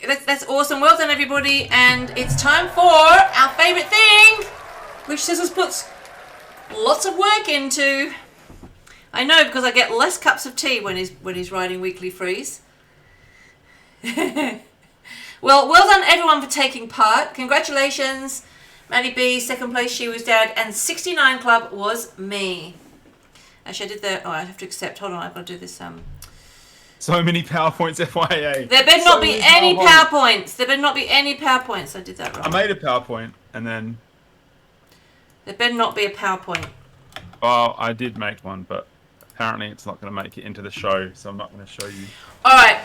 That's awesome. Well done, everybody. And it's time for our favourite thing, which Scissors puts lots of work into. I know, because I get less cups of tea when he's writing Weekly Freeze. Well done everyone for taking part. Congratulations, Maddie B, second place She Was Dad, and 69 Club was me. Actually, I did the. Oh, I have to accept. Hold on, I've got to do this. So many PowerPoints, FYA. There better not be any PowerPoints. There better not be any PowerPoints. I did that wrong. I made a PowerPoint and then. There better not be a PowerPoint. Well, I did make one, but apparently it's not going to make it into the show, so I'm not going to show you. All right.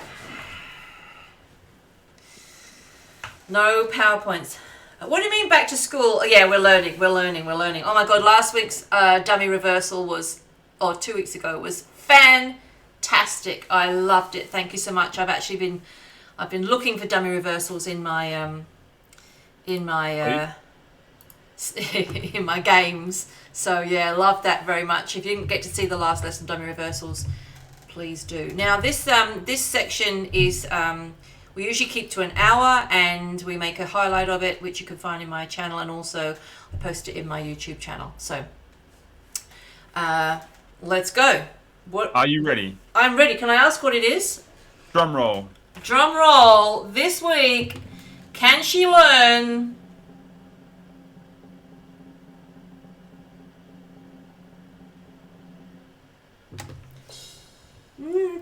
No PowerPoints. What do you mean back to school? Oh, yeah, we're learning. Oh my God, last week's dummy reversal was, or 2 weeks ago, was fantastic. I loved it. Thank you so much. I've been looking for dummy reversals in my in my games. So yeah, love that very much. If you didn't get to see the last lesson, dummy reversals, please do. Now this section is we usually keep to an hour, and we make a highlight of it, which you can find in my channel, and also I post it in my YouTube channel. So let's go. What are you ready? I'm ready. Can I ask what it is? Drum roll. Drum roll. This week, can she learn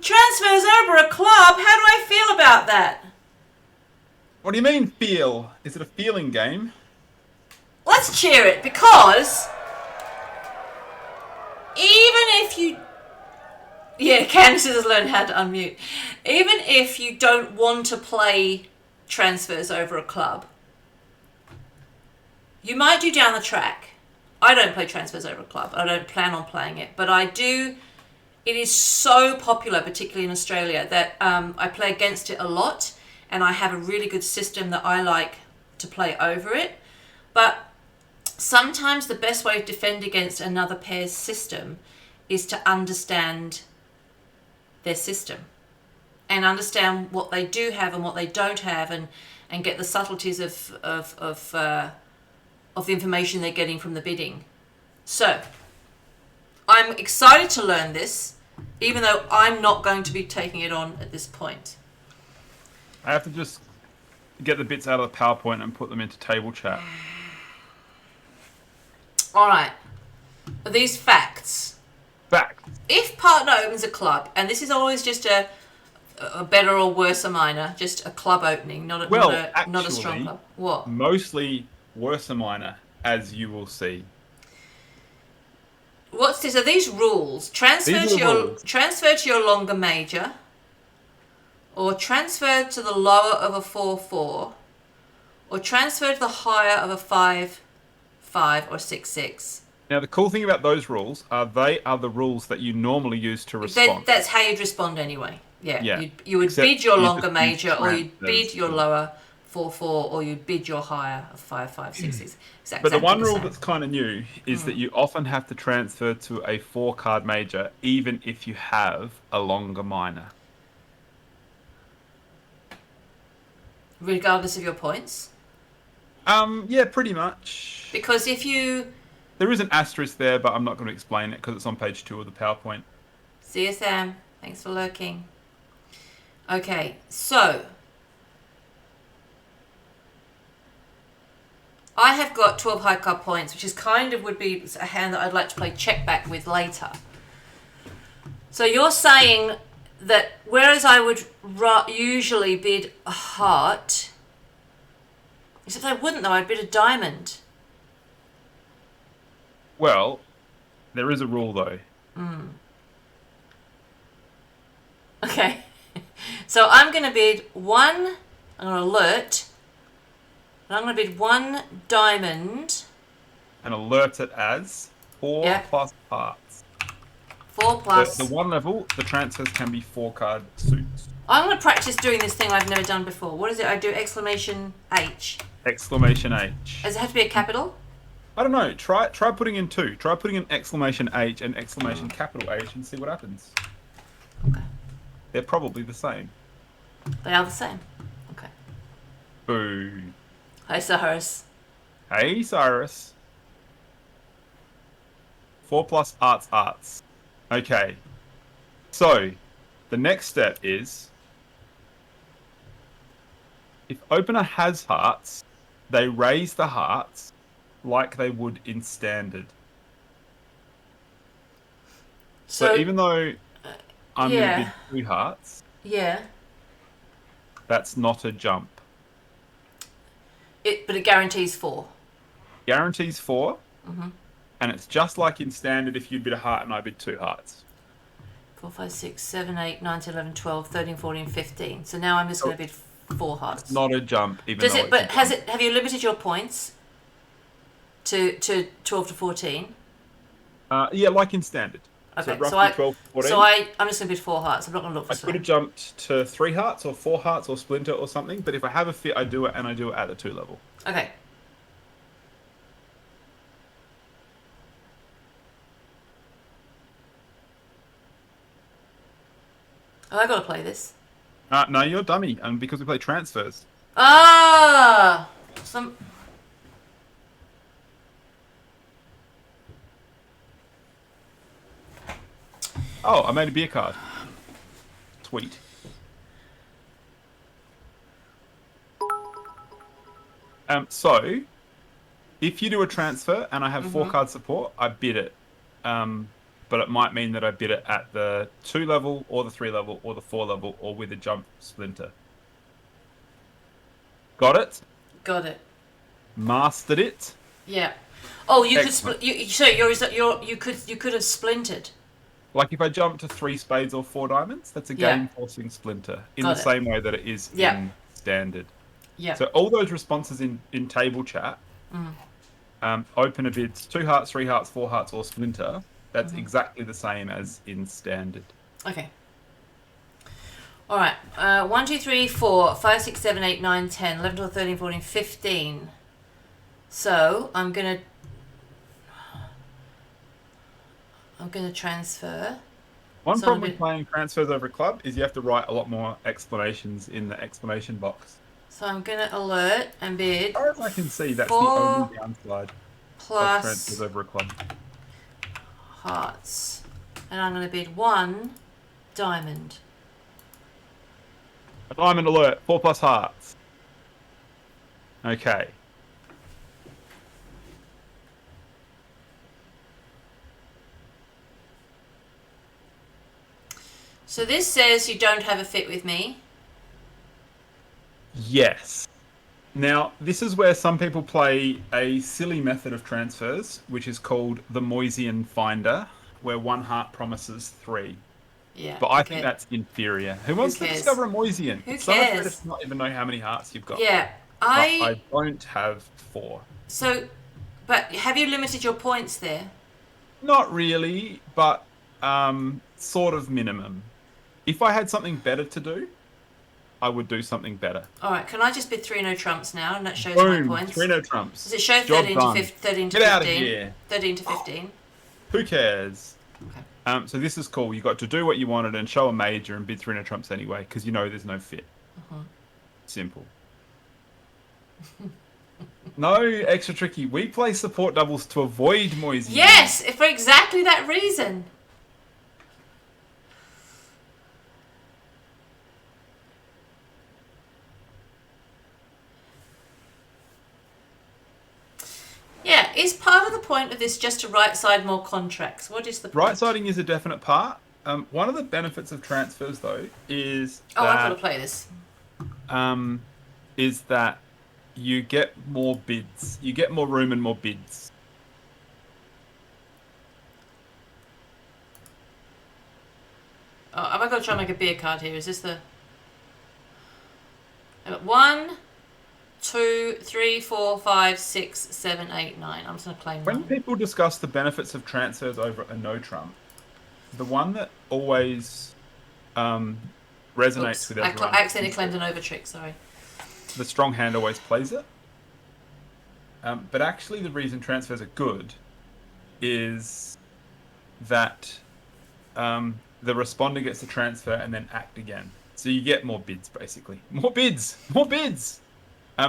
transfers over a club? How do I feel about that? What do you mean, feel? Is it a feeling game? Let's cheer it, because even if you... Yeah, Candace has learned how to unmute. Even if you don't want to play transfers over a club, you might do down the track. I don't play transfers over a club. I don't plan on playing it, but I do... It is so popular, particularly in Australia, that I play against it a lot, and I have a really good system that I like to play over it. But sometimes the best way to defend against another pair's system is to understand their system and understand what they do have and what they don't have, and get the subtleties of the information they're getting from the bidding. So I'm excited to learn this, even though I'm not going to be taking it on at this point. I have to just get the bits out of the PowerPoint and put them into table chat. All right. Are these facts? Facts. If partner opens a club, and this is always just a better or worse or minor, just a club opening, not a strong club. What? Mostly worse or minor, as you will see. What's this? Are these rules? Transfer to your longer major, or transfer to the lower of a 4-4, or transfer to the higher of a 5-5 or 6-6. Now, the cool thing about those rules are they are the rules that you normally use to respond. That's how you'd respond anyway. Yeah. You would bid your longer major, or you'd bid your lower 4-4, or you'd bid your higher of 5-5, 6-6. But the one rule that's kind of new is that you often have to transfer to a 4-card major, even if you have a longer minor. Regardless of your points? Yeah, pretty much. Because if you... There is an asterisk there, but I'm not going to explain it because it's on page 2 of the PowerPoint. See you, Sam. Thanks for lurking. Okay, so... I have got 12 high card points, which is would be a hand that I'd like to play check back with later. So you're saying that whereas I would usually bid a heart, except I wouldn't though, I'd bid a diamond. Well, there is a rule though. Okay. So I'm going to bid one, I'm going to alert, and I'm going to bid one diamond. And alert it as 4 plus hearts. 4 plus. The one level, the transfers can be 4-card suits. I'm going to practice doing this thing I've never done before. What is it? I do exclamation H. Exclamation H. Does it have to be a capital? I don't know. Try putting in 2. Try putting in exclamation H and exclamation capital H and see what happens. Okay. They're probably the same. They are the same. Okay. Boo. Hi, Cyrus. Hey, Cyrus. 4 plus arts. Okay. So, the next step is if opener has hearts, they raise the hearts like they would in standard. So even though I'm going to yeah, bid 2 hearts, yeah. that's not a jump. But it guarantees 4. Guarantees 4, and it's just like in standard if you bid a heart and I bid 2 hearts. 4, 5, 6, 7, 8, 9, 10, 11, 12, 13, 14, 15. So now I'm just going to bid 4 hearts. It's not a jump, even Does though it? But have you limited your points to 12 to 14? Yeah, like in standard. Okay, so roughly 12 to 14. So I'm just going to bid 4 hearts. I'm not going to look for I could have jumped to 3 hearts or 4 hearts or splinter or something, but if I have a fit, I do it, and I do it at the 2 level. Okay. Oh, I got to play this. No, you're dummy, and because we play transfers. Ah! Oh, I made a beer card. Sweet. So, if you do a transfer and I have 4 card support, I bid it. But it might mean that I bid it at the 2 level, or the 3 level, or the 4 level, or with a jump splinter. Got it? Got it. Mastered it? Yeah. Oh, you Excellent. could split. You could have splintered. Like if I jump to 3 spades or 4 diamonds, that's a Yeah. game-forcing splinter in Got the it. same way that it is Yeah. in standard. Yeah. So all those responses in table chat, opener bids 2 hearts, 3 hearts, 4 hearts, or splinter. That's exactly the same as in standard. Okay. All right. 1, 2, 3, 4, 5, 6, 7, 8, 9, 10, 11, 12, 13, 14, 15. So I'm gonna transfer. One So problem I'm with playing transfers over a club is you have to write a lot more explanations in the explanation box. So I'm gonna alert and bid As far as I can see, that's the 4 only downside of transfers plus over a club. hearts, and I'm gonna bid 1 diamond. A diamond alert, 4 plus hearts. Okay. So this says you don't have a fit with me. Yes. Now, this is where some people play a silly method of transfers, which is called the Moisian Finder, where 1 heart promises 3. Yeah. But I think that's inferior. Who wants to cares? discover a Moisian? Who It's so much cares? better to not even know how many hearts you've got. Yeah. But I don't have 4. So, but have you limited your points there? Not really, but sort of minimum. If I had something better to do, I would do something better. All right. Can I just bid 3 no trumps now, and that shows Boom, my points? 3 no trumps. Does it show Job 13 done. to 15? Get out of here. 13 to 15. Who cares? Okay. So this is cool. You got to do what you wanted and show a major and bid 3 no trumps anyway, because you know there's no fit. Simple. No extra tricky. We play support doubles to avoid Moisian. Yes, for exactly that reason. Yeah, is part of the point of this just to right side more contracts? What is the point? Right siding is a definite part. One of the benefits of transfers, though, is Oh, I've got to that, play this. is that you get more bids. You get more room and more bids. Oh, have I got to try and make a beer card here? Is this the... 1, 2, 3, 4, 5, 6, 7, 8, 9. I'm just going to claim When 9. people discuss the benefits of transfers over a no trump, the one that always resonates with everyone. I accidentally claimed an over trick, sorry. The strong hand always plays it. But actually, the reason transfers are good is that the responder gets to transfer and then act again. So you get more bids, basically. More bids! More bids!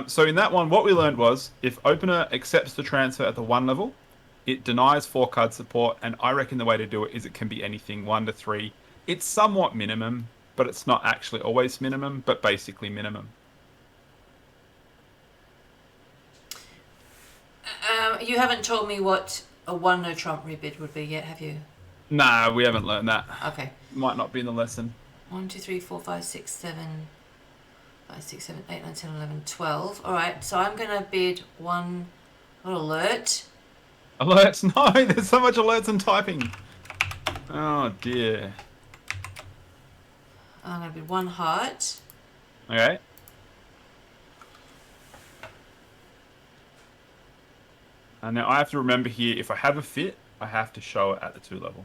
So in that one, what we learned was if opener accepts the transfer at the 1 level, it denies 4-card support, and I reckon the way to do it is it can be anything 1 to 3. It's somewhat minimum, but it's not actually always minimum, but basically minimum. You haven't told me what a 1 no trump rebid would be yet, have you? Nah, we haven't learned that. Okay. Might not be in the lesson. 1, 2, 3, 4, 5, 6, 7, 5, 6, 7, 8, 9, 10, 11, 12. All right, so I'm going to bid 1 alert. Alerts? No, there's so much alerts and typing. Oh, dear. I'm going to bid 1 heart. Okay. And now I have to remember here, if I have a fit, I have to show it at the 2 level.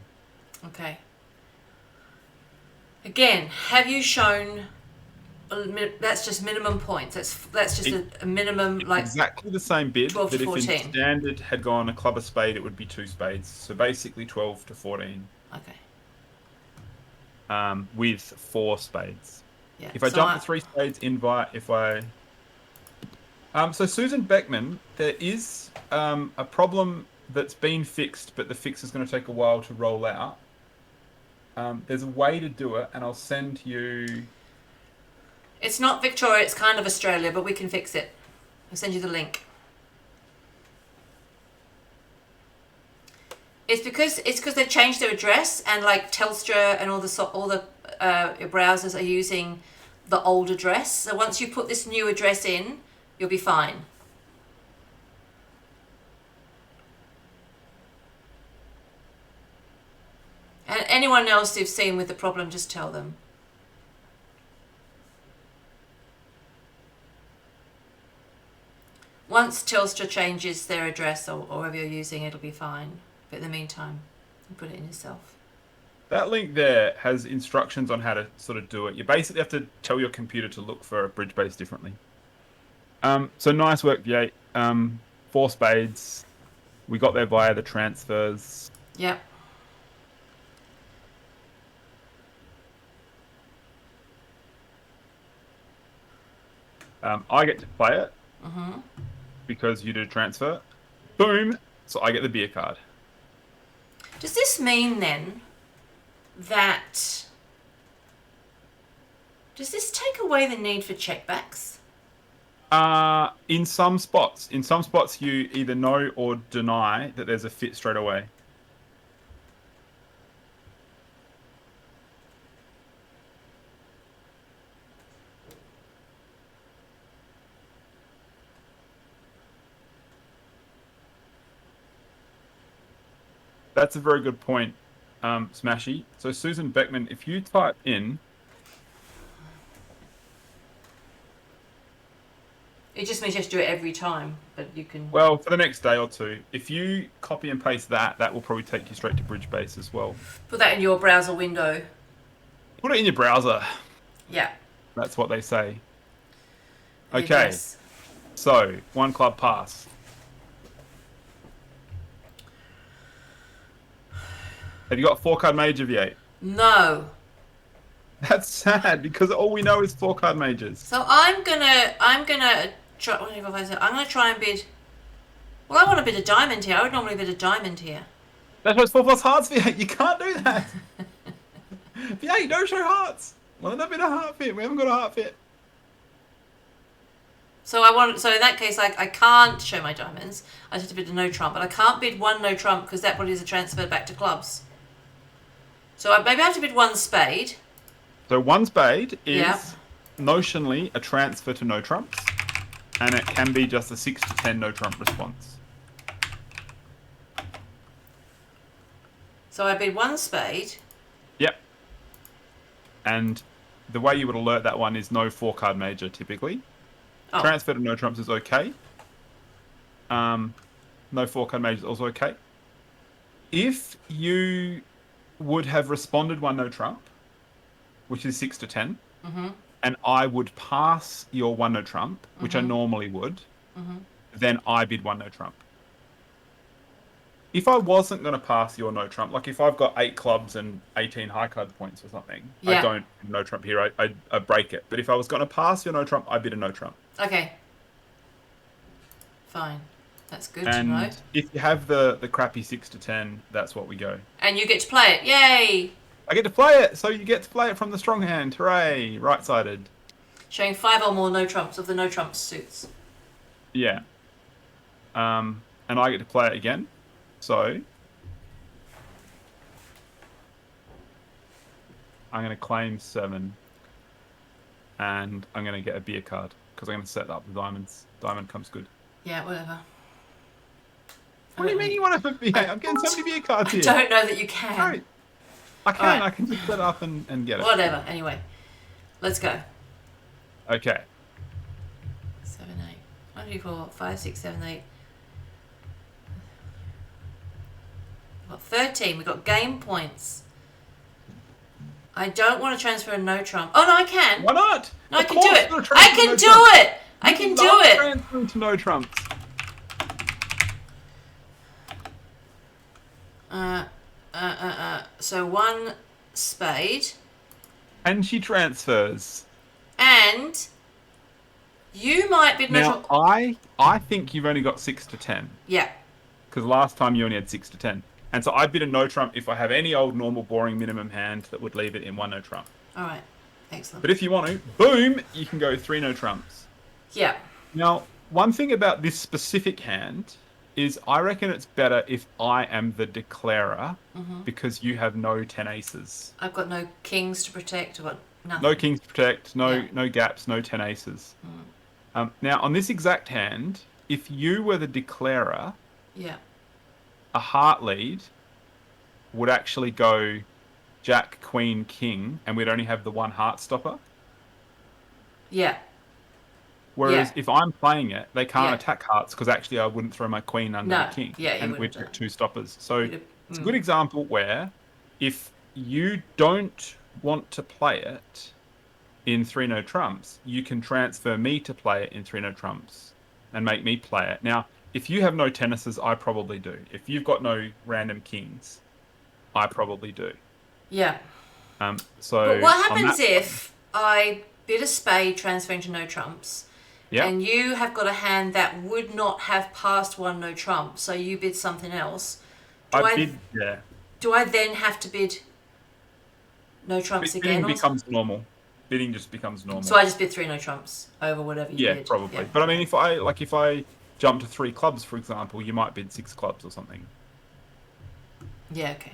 Okay. Again, have you shown... That's just minimum points. That's just a minimum, like... Exactly the same bid, 12 to but 14. if in standard had gone a club of spade, it would be 2 spades. So basically 12 to 14. Okay. With 4 spades. Yeah. If I jump to 3 spades, invite. If I... so Susan Beckman, there is a problem that's been fixed, but the fix is going to take a while to roll out. There's a way to do it, and I'll send you... It's not Victoria, it's kind of Australia, but we can fix it. I'll send you the link. It's because they've changed their address, and like Telstra and all the browsers are using the old address. So once you put this new address in, you'll be fine. And anyone else you've seen with the problem, just tell them. Once Telstra changes their address or whatever you're using, it'll be fine. But in the meantime, you put it in yourself. That link there has instructions on how to sort of do it. You basically have to tell your computer to look for a bridge base differently. So nice work, V8. 4 spades. We got there via the transfers. Yep. I get to play it. Mm-hmm. Because you did a transfer. Boom! So I get the beer card. Does this mean then that... Does this take away the need for checkbacks? In some spots. In some spots you either know or deny that there's a fit straight away. That's a very good point, Smashy. So Susan Beckman, if you type in... It just means you have to do it every time, but you can... Well, for the next day or two, if you copy and paste that, that will probably take you straight to Bridge Base as well. Put that in your browser window. Put it in your browser. Yeah. That's what they say. Okay, Yes. so 1 club pass. Have you got 4-card major, V8? No. That's sad because all we know is 4-card majors. So I'm gonna try. What have I said? I'm gonna try and bid. Well, I want to bid a diamond here. I would normally bid a diamond here. That's why it's 4 plus hearts, V8. You can't do that. V8, don't show hearts. Well, then that'd been a heart fit. We haven't got a heart fit. So So in that case, like I can't show my diamonds. I have to bid a no trump, but I can't bid 1 no trump because that body is a transfer back to clubs. So maybe I have to bid 1 spade. So 1 spade is notionally a transfer to no trumps, and it can be just a 6 to 10 no trump response. So I bid 1 spade. Yep. And the way you would alert that one is no 4-card major typically. Oh. Transfer to no trumps is okay. No 4-card major is also okay. If you would have responded 1 no trump, which is 6 to 10, and I would pass your 1 no trump, which I normally would, then I bid 1 no trump. If I wasn't going to pass your no trump, like if I've got 8 clubs and 18 high card points or something, I don't no trump here. I break it. But if I was going to pass your no trump, I bid a no trump. Okay. Fine. That's good to know. And if you have the crappy 6 to 10, that's what we go. And you get to play it. Yay! I get to play it, so you get to play it from the strong hand. Hooray! Right-sided. Showing 5 or more no trumps of the no trumps suits. Yeah. And I get to play it again. So I'm going to claim 7. And I'm going to get a beer card. Because I'm going to set up the diamonds. Diamond comes good. Yeah, whatever. What do you mean you want to have a beer? I'm getting so many beer cards here. I don't know that you can. Right. I can. Alright. I can just set up and get it. Whatever. Anyway, let's go. Okay. 7, 8. 1, 2, 4, 5, 6, 7, 8. We've got 13. We've got game points. I don't want to transfer a no trump. Oh, no, I can. Why not? No, I Of can do course it. you're I transferring can no do trumps. it. I can do Love it. transferring to no trumps. So 1 spade. And she transfers. And you might be no Now, trump. I think you've only got 6 to 10. Yeah. Because last time you only had 6 to 10. And so I bid a no trump if I have any old, normal, boring minimum hand that would leave it in 1 no trump. All right. Excellent. But if you want to, boom, you can go 3 no trumps. Yeah. Now, one thing about this specific hand is I reckon it's better if I am the declarer because you have no 10 aces. I've got no kings to protect. I've got nothing. No kings to protect, Yeah. no gaps, no 10 aces. Now, on this exact hand, if you were the declarer, Yeah. a heart lead would actually go Jack, Queen, King, and we'd only have the 1 heart stopper. Yeah. Whereas Yeah. if I'm playing it, they can't Yeah. attack hearts because actually I wouldn't throw my Queen under No. the King. Yeah, you and wouldn't we'd do have that. 2 stoppers. So You'd have- it's a good example where if you don't want to play it in 3 no trumps, you can transfer me to play it in 3 no trumps and make me play it. Now, if you have no tennises, I probably do. If you've got no random kings, I probably do. Yeah. So But what on happens that- if I bid a spade transferring to no trumps, Yeah. and you have got a hand that would not have passed 1 no trump, so you bid something else? Yeah. Do I then have to bid no trumps Bidding again? becomes normal. Bidding just becomes normal. So I just bid 3 no trumps over whatever you Yeah, bid. probably. Yeah. But I mean, if I jump to 3 clubs, for example, you might bid 6 clubs or something. Yeah. Okay.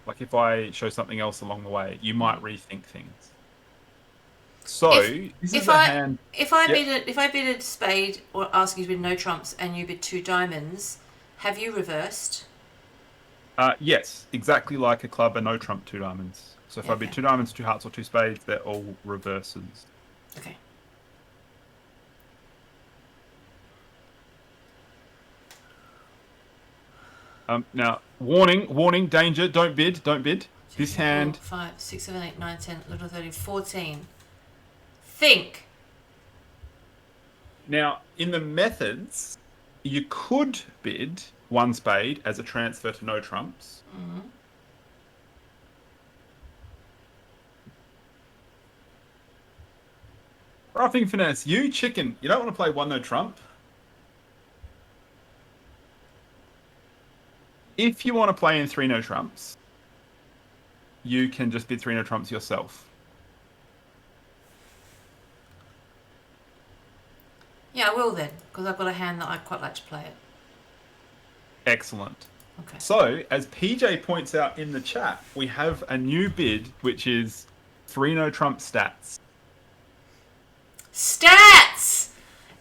Like if I show something else along the way, you might rethink things. So this is If a I hand. if I Yep. bid a spade or ask you to bid no trumps and you bid 2 diamonds, have you reversed? Yes, exactly like a club, a no trump 2 diamonds. So if I bid Okay. 2 diamonds, 2 hearts, or 2 spades, they're all reverses. Okay. Now, warning, danger, don't bid. This 4, hand, 5, 6, 7, 8, 9, 10, 11, 13, 14. Think. now in the methods, you could bid 1 spade as a transfer to no trumps. Roughing finesse, you chicken. You don't want to play 1 no trump. If you want to play in 3 no trumps, you can just bid 3 no trumps yourself. Yeah, I will then, because I've got a hand that I'd quite like to play it. Excellent. Okay. So, as PJ points out in the chat, we have a new bid, which is 3 no trump stats. Stats!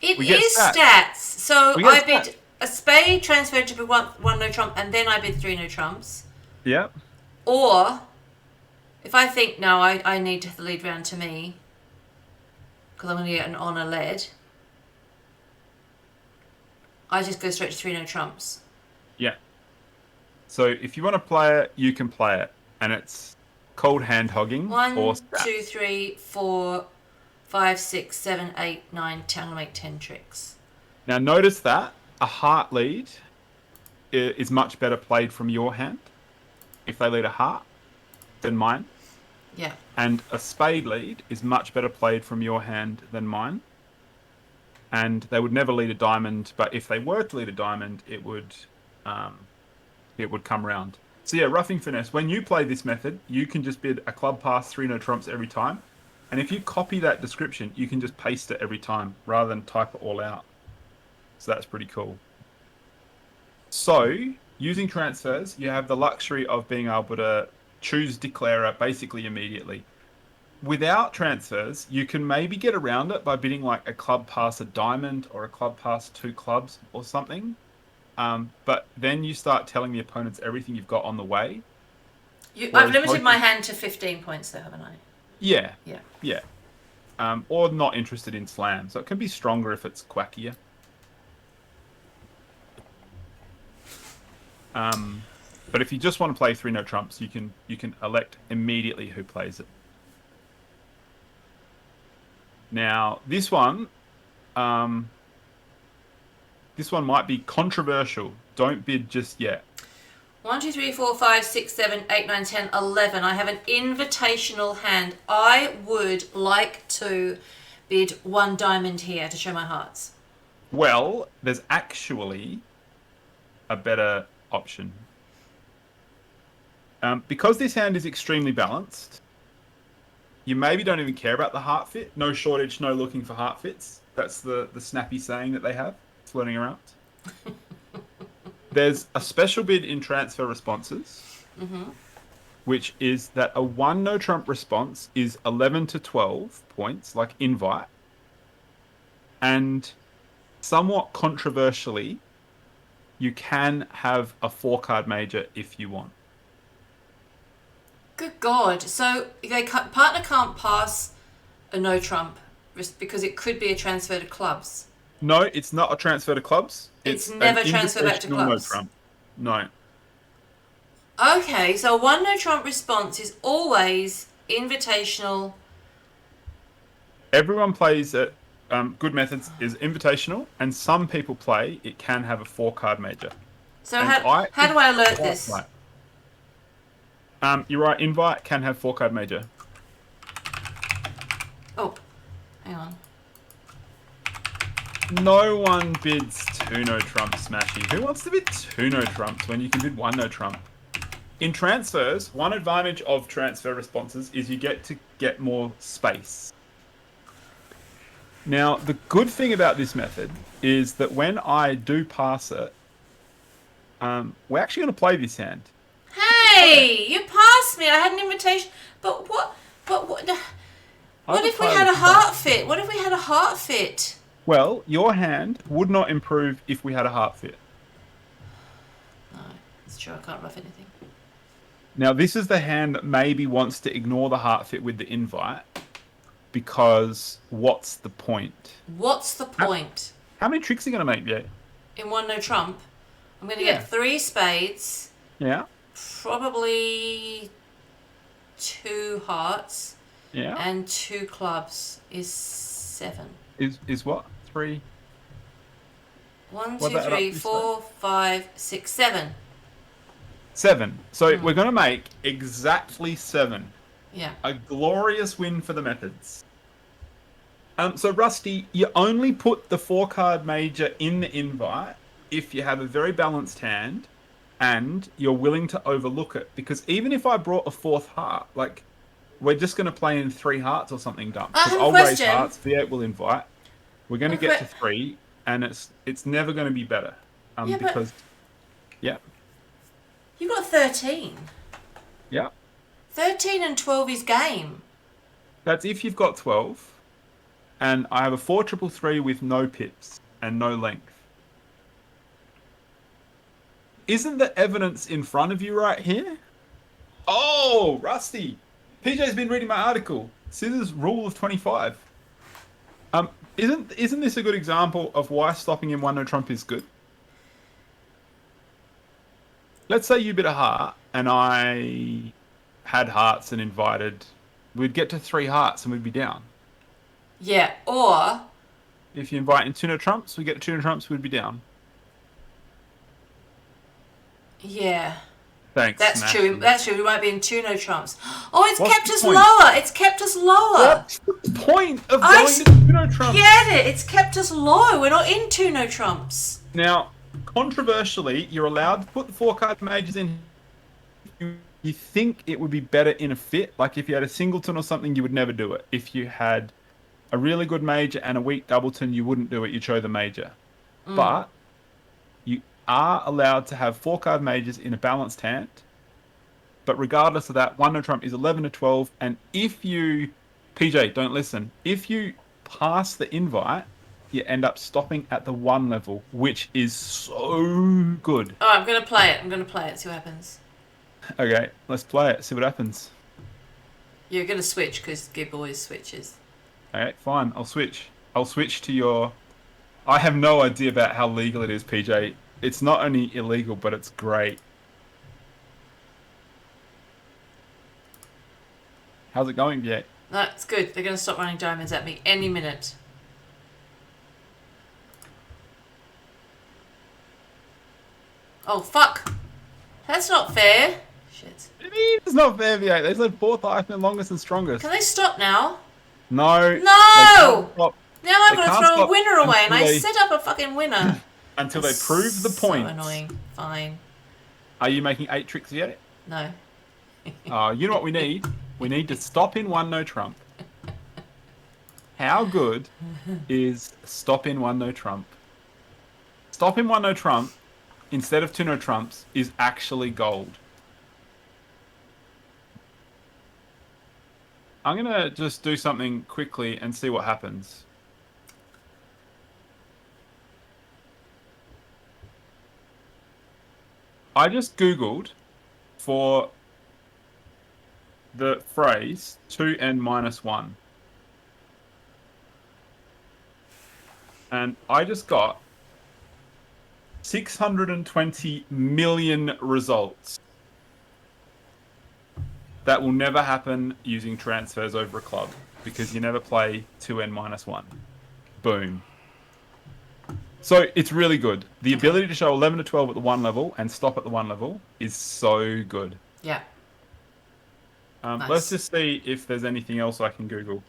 It We get is stats. stats. So We get I bid stats. a spade transferred to be one no trump, and then I bid 3 no trumps. Yep. Or if I think no, I need the lead round to me because I'm going to get an honour lead, I just go straight to 3 no trumps. Yeah. So, if you want to play it, you can play it. And it's cold hand hogging 1, or stats. 2, 3, 4, 5, 6, 7, 8, 9, 10. I'm going to make 10 tricks. Now, notice that a heart lead is much better played from your hand if they lead a heart than mine. Yeah. And a spade lead is much better played from your hand than mine. and they would never lead a diamond. But if they were to lead a diamond, it would come round. So yeah, roughing finesse. When you play this method, you can just bid a club pass, 3 no trumps every time, and if you copy that description, you can just paste it every time rather than type it all out. So that's pretty cool. So using transfers, you have the luxury of being able to choose declarer basically immediately. Without transfers, you can maybe get around it by bidding like a club pass a diamond or a club pass 2 clubs or something. But then you start telling the opponents everything you've got on the way. I've limited my hand to 15 points though, haven't I? Yeah. Yeah. Yeah. Or not interested in slam. So it can be stronger if it's quackier. But if you just want to play 3 no trumps, you can elect immediately who plays it. Now, this one might be controversial. Don't bid just yet. 1, 2, 3, 4, 5, 6, 7, 8, 9, 10, 11. I have an invitational hand. I would like to bid 1 diamond here to show my hearts. Well, there's actually a better option. Because this hand is extremely balanced, you maybe don't even care about the heart fit. No shortage, no looking for heart fits. That's the snappy saying that they have floating around. There's a special bid in transfer responses, which is that a 1 no trump response is 11 to 12 points, like invite. And somewhat controversially, you can have a 4-card major if you want. Good God. So partner can't pass a no trump because it could be a transfer to clubs. No, it's not a transfer to clubs. It's never transfer back to clubs. No trump. No. Okay, so 1 no trump response is always invitational. Everyone plays it. Good methods is invitational, and some people play it can have a 4-card major. So how do I alert this? Right. You're right. Invite can have 4-card major. Oh, hang on. No one bids 2 no trumps, Smashy. Who wants to bid 2 no trumps when you can bid 1 no trump? In transfers, one advantage of transfer responses is you get to get more space. Now, the good thing about this method is that when I do pass it, we're actually going to play this hand. Hey, you passed me. I had an invitation. But what if we had a heart fit? What if we had a heart fit? Well, your hand would not improve if we had a heart fit. No, it's true. I can't rough anything. Now, this is the hand that maybe wants to ignore the heart fit with the invite, because what's the point? What's the point? How many tricks are you going to make, Jay? In 1 no trump, I'm going to get 3 spades. Yeah. Probably 2 hearts. Yeah. And 2 clubs is 7. Is what? 3? 1, 2, 3, 4, 5, 6, 7. 7. So we're going to make exactly 7. Yeah. A glorious win for the methods. So Rusty, you only put the 4-card major in the invite if you have a very balanced hand and you're willing to overlook it. Because even if I brought a 4th heart, like, we're just going to play in 3 hearts or something dumb. Because I'll raise hearts, V8 will invite. We're going to get to 3, and it's never going to be better. Because, yeah. You got 13. Yeah. 13 and 12 is game. That's if you've got 12. And I have a 4-3-3 with no pips and no length. Isn't the evidence in front of you right here? Oh, Rusty. PJ's been reading my article. Scissors Rule of 25. Isn't this a good example of why stopping in 1 no trump is good? Let's say you bid a heart and I had hearts and invited. We'd get to 3 hearts and we'd be down. Yeah, or if you invite in 2 no trumps, we get to 2 no trumps, we'd be down. Yeah. Thanks. That's Smash. true. That's true. We won't be in two no trumps. Oh, it's What's kept the us point? lower. It's kept us lower. What's the point of I going to two no trumps? Get it? It's kept us low. We're not in two no trumps. Now, controversially, you're allowed to put the 4-card mages in. You think it would be better in a fit, like if you had a singleton or something, you would never do it. If you had a really good major and a weak doubleton, you wouldn't do it. You'd show the major. But you are allowed to have 4-card mages in a balanced hand. But regardless of that, 1 no trump is 11 to 12. And if you, PJ, don't listen. If you pass the invite, you end up stopping at the 1 level, which is so good. Oh, I'm going to play it. See what happens. Okay, let's play it. See what happens. You're going to switch because Gib always switches. Alright, fine. I'll switch. I'll switch to your... I have no idea about how legal it is, PJ. It's not only illegal, but it's great. How's it going, Viet? No, it's good. They're going to stop running diamonds at me any minute. Oh, fuck. That's not fair. Shit. What do you mean it's not fair, Viet? They said 4th, highest, and longest and strongest. Can they stop now? No. No! They can't stop Now I'm They going to can't throw a stop winner away, and I until they- set up a fucking winner. until they prove the point. So annoying. Fine. Are you making 8 tricks yet? No. You know what we need? We need to stop in 1 no trump. How good is stop in 1 no trump? Stop in 1 no trump instead of 2 no trumps is actually gold. I'm gonna just do something quickly and see what happens. I just Googled for the phrase 2n minus 1. And I just got 620 million results. That will never happen using transfers over a club because you never play 2n minus 1. Boom. So it's really good. The ability to show 11 to 12 at the 1 level and stop at the 1 level is so good. Yeah. Nice. Let's just see if there's anything else I can Google.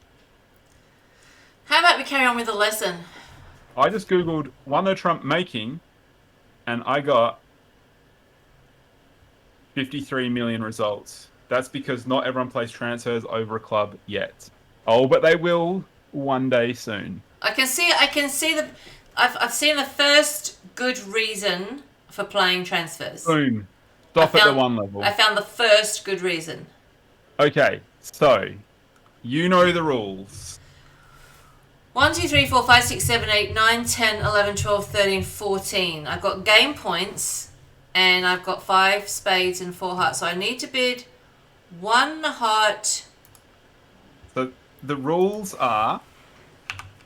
How about we carry on with the lesson? I just Googled 1 no trump making and I got 53 million results. That's because not everyone plays transfers over a club yet. Oh, but they will one day soon. I can see I've seen the first good reason for playing transfers. Boom. Stop at the 1 level. I found the first good reason. Okay, so you know the rules. 1, 2, 3, 4, 5, 6, 7, 8, 9, 10, 11, 12, 13, 14. I've got game points and I've got 5 spades and 4 hearts. So I need to bid 1 heart. So the rules are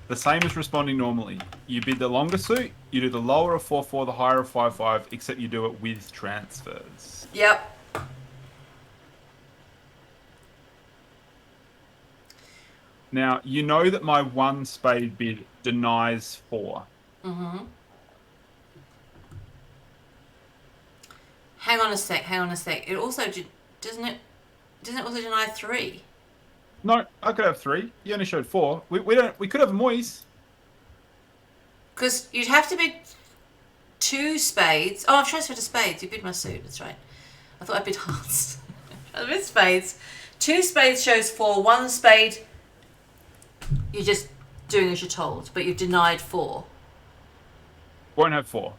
the same as responding normally. You bid the longer suit, you do the lower of 4-4, the higher of 5-5, except you do it with transfers. Yep. Now, you know that my 1 spade bid denies 4. Mm-hmm. Hang on a sec. It also doesn't it also deny 3? No, I could have 3. You only showed 4. We could have Moise. Because you'd have to bid 2 spades. Oh, I've transferred to spades. You bid my suit. That's right. I thought I bid hearts. I bid spades. 2 spades shows 4. 1 spade, you're just doing as you're told, but you've denied 4. Won't have 4.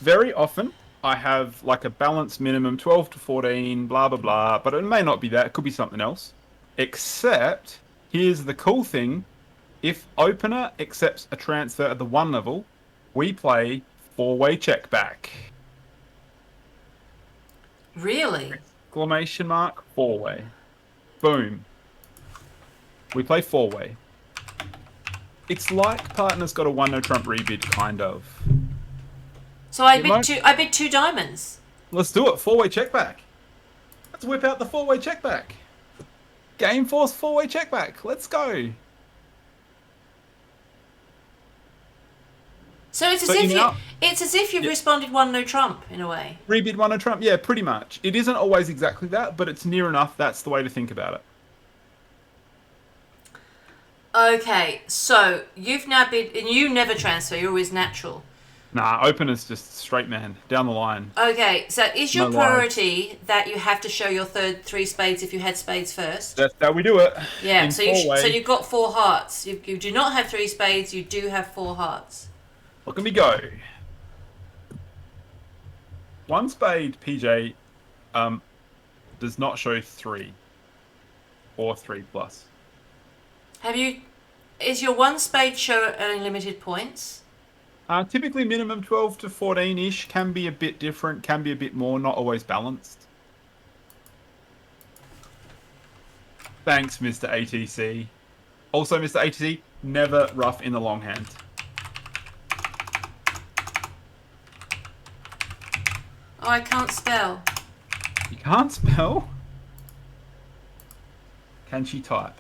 Very often, I have like a balance minimum, 12 to 14, blah, blah, blah. But it may not be that. It could be something else. Except, here's the cool thing. If opener accepts a transfer at the 1 level, we play 4-way check back. Really? Exclamation mark, 4-way. Boom. We play 4-way. It's like partner's got a 1 no trump rebid, kind of. So I bid 2 diamonds. Let's do it. 4-way check back. Let's whip out the 4-way check back. Game Force 4-way check back. Let's go. So it's as So if It's as if you've responded one no trump in a way. Rebid one no trump. Yeah, pretty much. It isn't always exactly that, but it's near enough. That's the way to think about it. Okay, so you've now been, and you never transfer. You're always natural. Nah, opener's just straight man down the line. Okay, so is your No priority that you have to show your third three spades if you had spades first? That's how we do it. Yeah, In so four-way. you've got four hearts. You do not have three spades. You do have four hearts. Look at me go. One spade, PJ, does not show 3 or 3 plus. Have you? Is your one spade show earning limited points? Typically minimum 12 to 14-ish, can be a bit different, can be a bit more, not always balanced. Thanks, Mr. ATC. Also, Mr. ATC, never rough in the long hand. Oh, I can't spell. You can't spell? Can she type?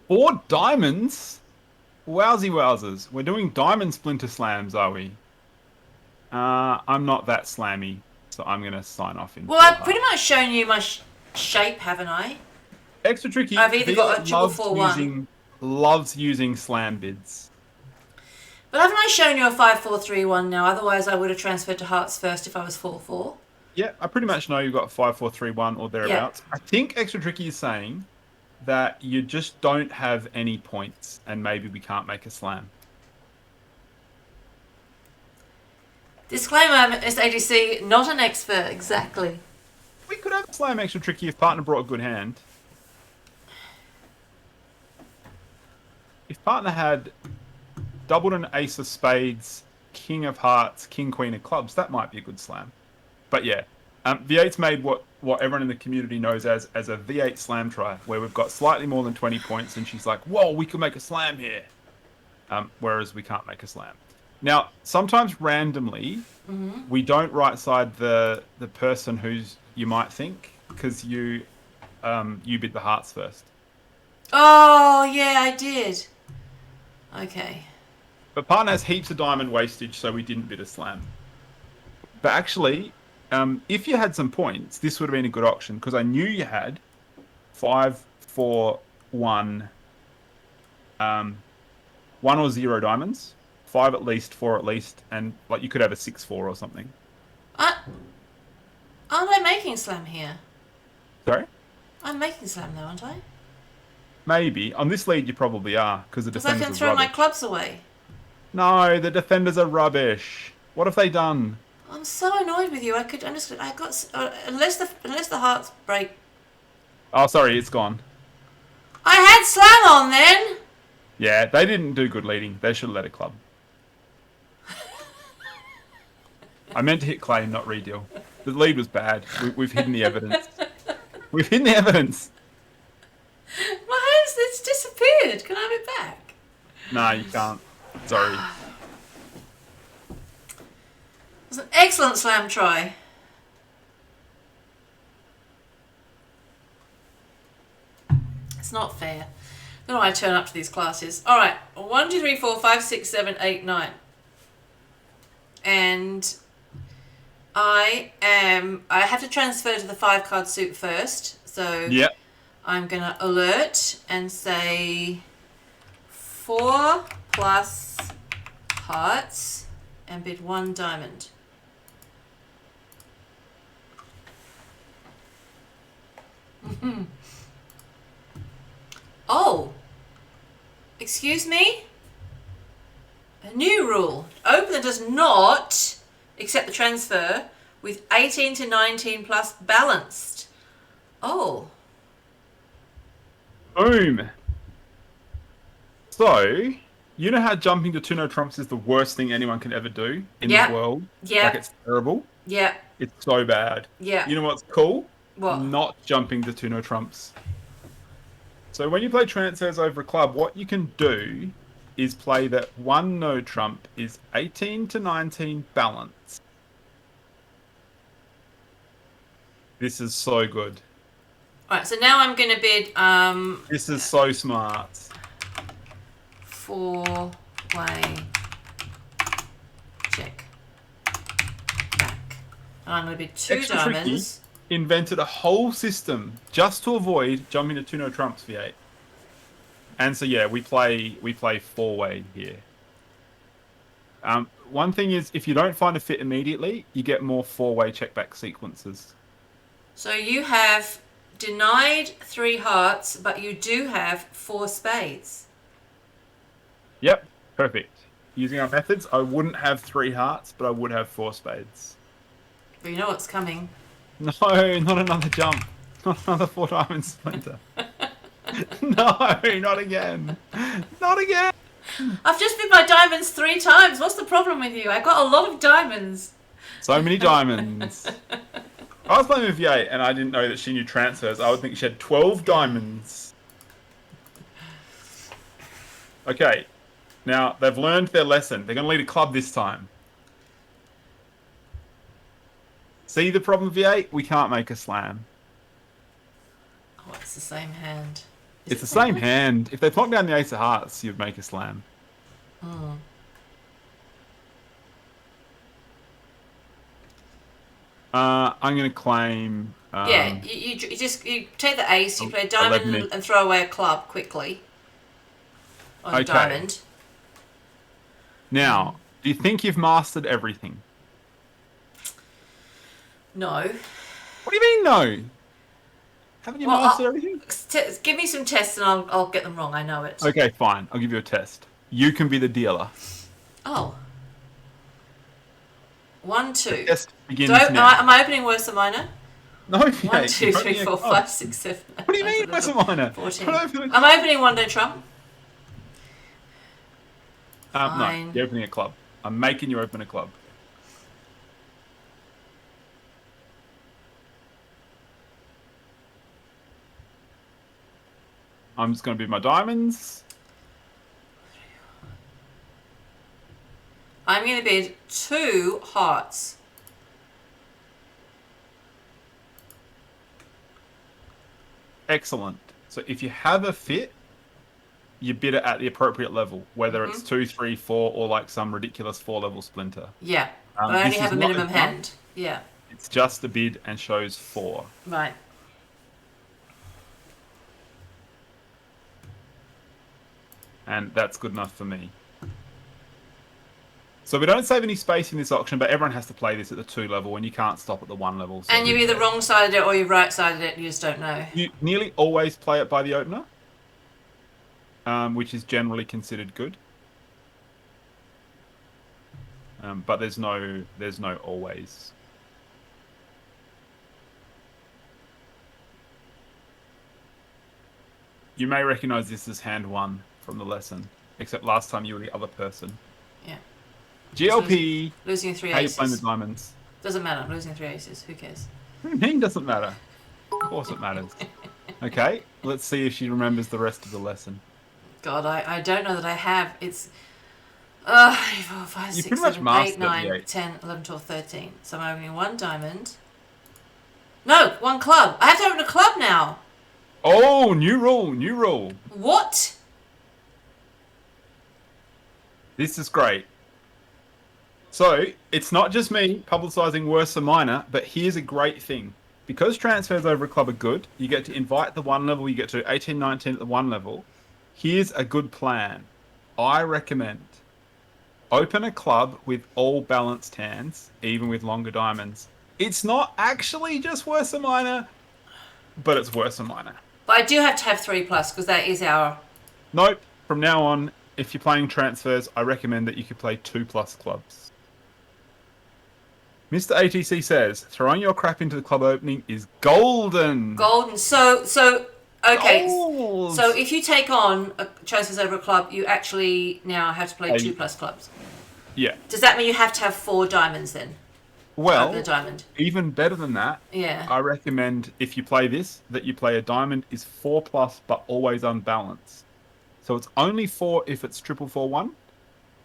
Four diamonds? Wowsy wowzers. We're doing diamond splinter slams, are we? I'm not that slammy, so I'm going to sign off in. Well, I've pretty much shown you my shape, haven't I? Extra tricky. I've either got a triple 4-1. Loves using slam bids. But haven't I shown you a 5-4-3-1 now? Otherwise, I would have transferred to hearts first if I was 4-4. Yeah, I pretty much know you've got 5-4-3-1 or thereabouts. Yeah. I think Extra Tricky is saying that you just don't have any points and maybe we can't make a slam. Disclaimer, Mr. ADC, not an expert, exactly. We could have a slam Extra Tricky if partner brought a good hand. If partner had doubled an ace of spades, king of hearts, king, queen of clubs, that might be a good slam. But yeah, V8's made what everyone in the community knows as a V8 slam try, where we've got slightly more than 20 points, and she's like, whoa, we could make a slam here. Whereas we can't make a slam. Now, sometimes randomly, we don't right side the person who's you might think, because you bid the hearts first. Oh, yeah, I did. Okay. But partner has heaps of diamond wastage, so we didn't bid a slam. But actually, if you had some points, this would have been a good option, because I knew you had 5, 4, 1, 1 or 0 diamonds, 5 at least, 4 at least, and like you could have a 6-4 or something. Aren't I making slam here? Sorry? I'm making slam though, aren't I? Maybe. On this lead you probably are, because the defenders I can are throw rubbish. my clubs away. No, the defenders are rubbish. What have they done? I'm so annoyed with you. Unless the hearts break. Oh, sorry, it's gone. I had slam on then. Yeah, they didn't do good leading. They should have let it club. I meant to hit claim, not redeal. The lead was bad. We've hidden the evidence. We've hidden the evidence. My hands, it's disappeared. Can I have it back? No, you can't. Sorry. It was an excellent slam try. It's not fair. I don't know why I turn up to these classes. Alright, 1, 2, 3, 4, 5, 6, 7, 8, 9. And I have to transfer to the 5-card suit first. So Yep. I'm going to alert and say 4 plus hearts and bid 1 diamond. Oh, excuse me? A new rule. Opener does not accept the transfer with 18 to 19 plus balanced. Oh. Boom. So, you know how jumping to 2 no trumps is the worst thing anyone can ever do in the world? Yeah. Like, it's terrible. Yeah. It's so bad. Yeah. You know what's cool? What? Not jumping to 2 no trumps. So when you play transfers over a club, what you can do is play that one no trump is 18 to 19 balance. This is so good. Alright, so now I'm going to bid This is so smart. 4-way check back. And I'm going to bid 2 Extra diamonds. Tricky invented a whole system just to avoid jumping to 2 no trumps V8. And so yeah, we play 4-way here. One thing is, if you don't find a fit immediately, you get more 4-way check back sequences. So you have denied 3 hearts, but you do have 4 spades. Yep, perfect. Using our methods, I wouldn't have 3 hearts, but I would have 4 spades. But you know what's coming. No, not another jump. Not another 4 diamond splinter. No, not again. Not again. I've just bid my diamonds 3 times. What's the problem with you? I got a lot of diamonds. So many diamonds. I was playing with V8 and I didn't know that she knew transfers. I would think she had 12 diamonds. Okay. Now, they've learned their lesson. They're going to lead a club this time. See the problem, V8? We can't make a slam. Oh, it's the same hand. It's the same hand. If they plonk down the ace of hearts, you'd make a slam. Hmm. I'm going to claim... yeah, you take the ace, you play a diamond and throw away a club quickly on a diamond. Now, do you think you've mastered everything? No. What do you mean, no? Haven't you mastered everything? Give me some tests and I'll get them wrong. I know it. Okay, fine. I'll give you a test. You can be the dealer. Oh. 1, 2. The test begins now. Am I opening worse than minor? No, 1, 2, 3, 4, 5, 6, 7. What do you mean, worse than minor? 14. I'm opening 1 no trump. No, you're opening a club. I'm making you open a club. I'm just going to bid my diamonds. I'm going to bid 2 hearts. Excellent. So if you have a fit, you bid it at the appropriate level, whether it's 2, 3, 4, or like some ridiculous 4-level splinter. Yeah, but I only have a minimum hand. Yeah. It's just a bid and shows 4. Right. And that's good enough for me. So we don't save any space in this auction, but everyone has to play this at the 2 level, and you can't stop at the 1 level. So and you either wrong-sided it or you right-sided it, you just don't know. You nearly always play it by the opener, which is generally considered good. But there's no always. You may recognize this as hand 1 from the lesson, except last time you were the other person. Yeah. GLP. Losing 3 how aces. you playing the diamonds? Doesn't matter. I'm losing 3 aces. Who cares? What do you mean doesn't matter? Of course it matters. Okay, let's see if she remembers the rest of the lesson. God, I don't know that I have. It's 4, 5, 6, 7, 8, 9, 10, 11, 12, 13. So I'm opening 1 diamond. No, 1 club. I have to open a club now. Oh, new rule, new rule. What? This is great. So, it's not just me publicising worse than minor, but here's a great thing. Because transfers over a club are good, you get to invite the 1 level, you get to 18, 19 at the 1 level. Here's a good plan. I recommend open a club with all balanced hands, even with longer diamonds. It's not actually just worse than minor, but it's worse than minor. But I do have to have 3+, because that is our... Nope. From now on, if you're playing transfers, I recommend that you could play 2+ clubs. Mr. ATC says, throwing your crap into the club opening is golden. Golden. So okay. Gold. So if you take on a transfers over a club, you actually now have to play 2+ clubs. Yeah. Does that mean you have to have 4 diamonds then? Well, the diamond. Even better than that, yeah. I recommend if you play this, that you play a diamond is 4+, but always unbalanced. So it's only 4 if it's 4-4-1.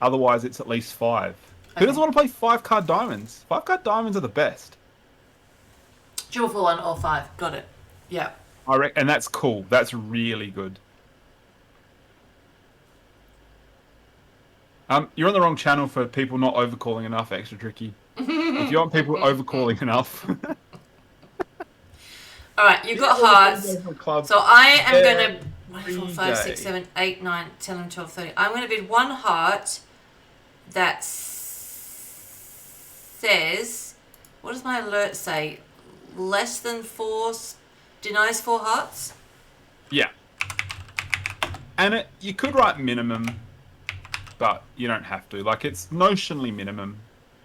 Otherwise, it's at least 5. Who Okay. doesn't want to play 5-card diamonds? 5-card diamonds are the best. 4-4-1 or 5. Got it. Yeah. I reckon, and that's cool. That's really good. You're on the wrong channel for people not overcalling enough, Extra Tricky. If you want people overcalling enough. All right, you've got hearts. So I am going to 1, 4, 5, 6, 7, 8, 9, 10, 11, 12, 13. I'm going to bid 1 heart that says, what does my alert say? Less than 4 denies 4 hearts? Yeah. And you could write minimum, but you don't have to. Like, it's notionally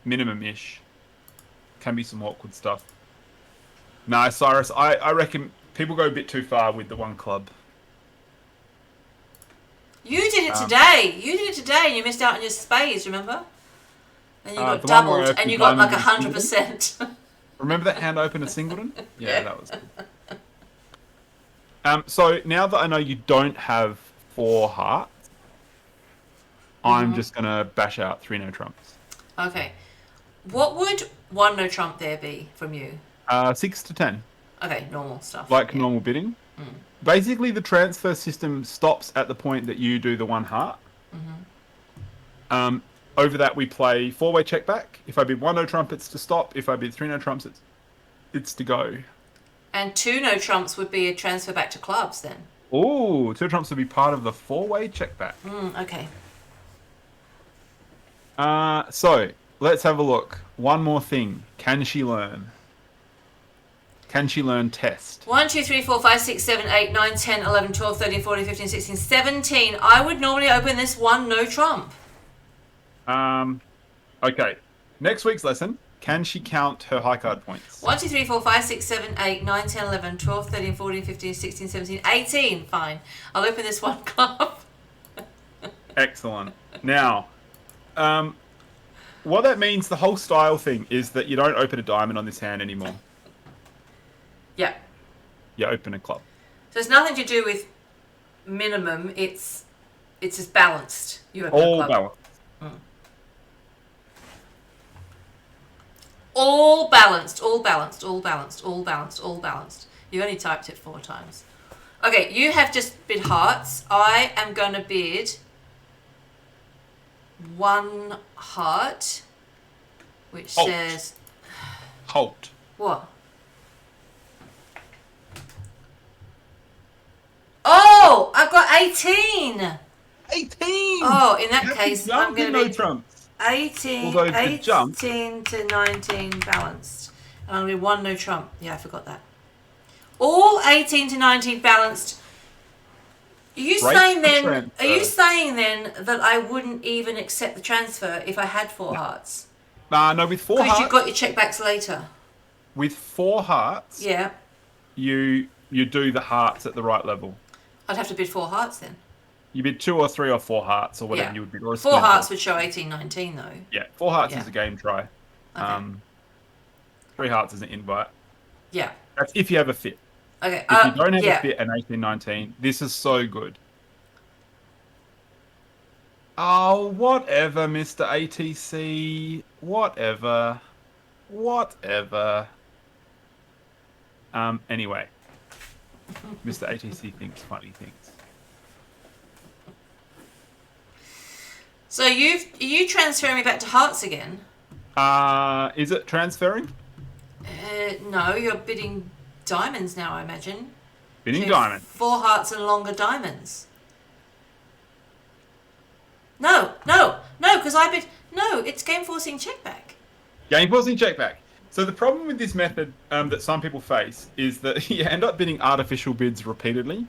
minimum-ish. Can be some awkward stuff. No, Cyrus, I reckon people go a bit too far with the 1 club. You did it today. You did it today and you missed out on your spades, remember? And you got the one where I doubled opened and you got like diamond 100%. Remember that hand open at Singleton? Yeah, Yeah. that was good. So now that I know you don't have 4 hearts, I'm just going to bash out 3 no trumps. Okay. What would 1 no trump there be from you? 6 to 10. Okay, normal stuff. Like yeah. normal bidding. Basically, the transfer system stops at the point that you do the 1 heart. Over that, we play 4-way check back. If I bid 1 no trump, it's to stop. If I bid 3 no trumps, it's to go. And 2 no trumps would be a transfer back to clubs then. Ooh, 2 trumps would be part of the 4-way check back. Okay. So, let's have a look. One more thing. Can she learn? Can she learn test? 1, 2, 3, 4, 5, 6, 7, 8, 9, 10, 11, 12, 13, 14, 15, 16, 17. I would normally open this 1 no trump. Okay. Next week's lesson. Can she count her high card points? 1, 2, 3, 4, 5, 6, 7, 8, 9, 10, 11, 12, 13, 14, 15, 16, 17, 18. Fine. I'll open this 1 club. Excellent. Now, what that means, the whole style thing, is that you don't open a diamond on this hand anymore. Yeah. You open a club. So it's nothing to do with minimum. It's just balanced. You open All a club. balanced. All balanced, all balanced, all balanced, all balanced, all balanced. You only typed it 4 times. Okay, you have just bid hearts. I am going to bid 1 heart, which Halt. says... Halt. What? Oh, I've got 18. 18! Oh, in that You have to case, jump I'm going in to no be trumps. 18, Although to 18 jump- to 19 balanced. And I'm going to be 1 no trump. Yeah, I forgot that. All 18 to 19 balanced. Are you Break saying the then? transfer. Are you saying then that I wouldn't even accept the transfer if I had 4 hearts? No, with 4 Because hearts. you got your checkbacks later. With 4 hearts, Yeah, you do the hearts at the right level. I'd have to bid 4 hearts then. You bid 2 or 3 or 4 hearts or whatever Yeah. you would bid. Or a 4 splinter. hearts would show 18, 19 though. Yeah, 4 hearts Yeah. is a game try. Okay. 3 hearts is an invite. Yeah. That's if you have a fit. Okay. If you don't have yeah. a fit and 18, 19, this is so good. Oh, whatever, Mr. ATC. Whatever. Anyway. Mr. ATC thinks funny things. So are you transferring me back to hearts again? Is it transferring? No, you're bidding diamonds now, I imagine. Bidding So you have diamond. 4 hearts and longer diamonds. No, because I bid... No, it's game forcing check back. Game pausing check back. So the problem with this method that some people face is that you end up bidding artificial bids repeatedly,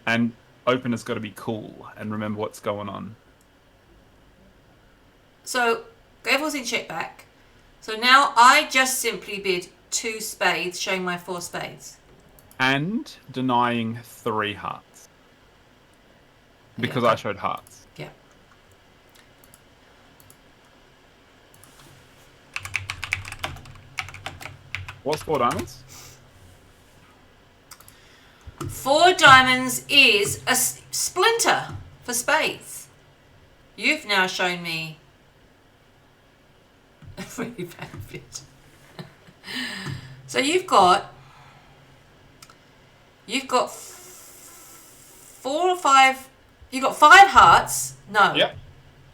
and opener's got to be cool and remember what's going on. So, game forcing check back. So now I just simply bid 2 spades, showing my 4 spades. And denying 3 hearts. Because Yeah. I showed hearts. Yeah. What's 4 diamonds? 4 diamonds is Splinter for spades. You've now shown me a really bad bit. So you've got 4 or 5. You've got 5 hearts. No. Yep.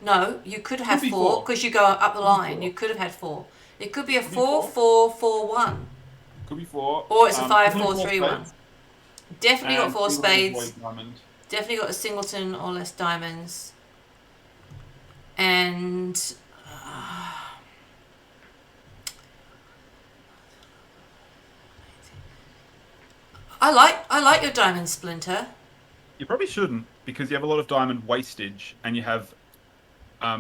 No, you could have Could be 4 4. because you go up the line. 4. You could have had 4. It could be a Could be 4, 4, 4, 1. Could be 4. Or it's a 5, definitely 4, 3, 1. spades. Definitely got And 4 singleton spades. void diamond. Definitely got a singleton or less diamonds. And I like your diamond splinter. You probably shouldn't, because you have a lot of diamond wastage, and you have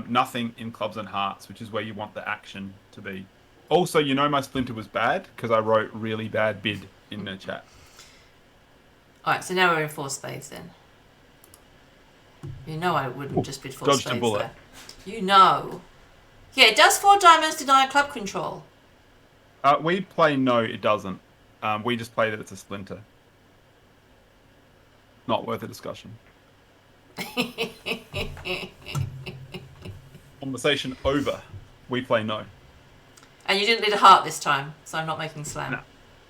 nothing in clubs and hearts, which is where you want the action to be. Also, you know my splinter was bad, because I wrote really bad bid in the chat. Alright, so now we're in 4 spades then. You know I wouldn't just bid 4 dodged spades a bullet. there. You know. Yeah, does 4 diamonds deny club control? We play no, it doesn't. We just play that it's a splinter. Not worth a discussion. Conversation over. We play no. And you didn't lead a heart this time, so I'm not making slam. No.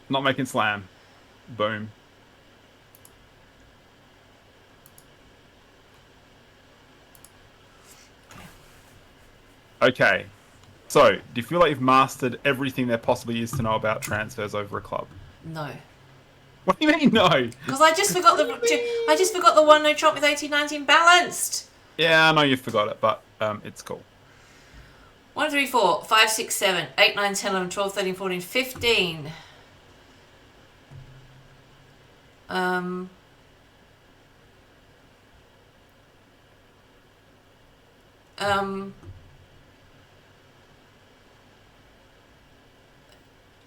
Not making slam. Boom. Okay. So, do you feel like you've mastered everything there possibly is to know about transfers over a club? No. What do you mean no? Because I just forgot the one no trump with 18-19 balanced. Yeah, I know you forgot it, but it's cool. 1, 3, 4, 5, 6, 7, 8, 9, 10, 11, 12, 13, 14, 15.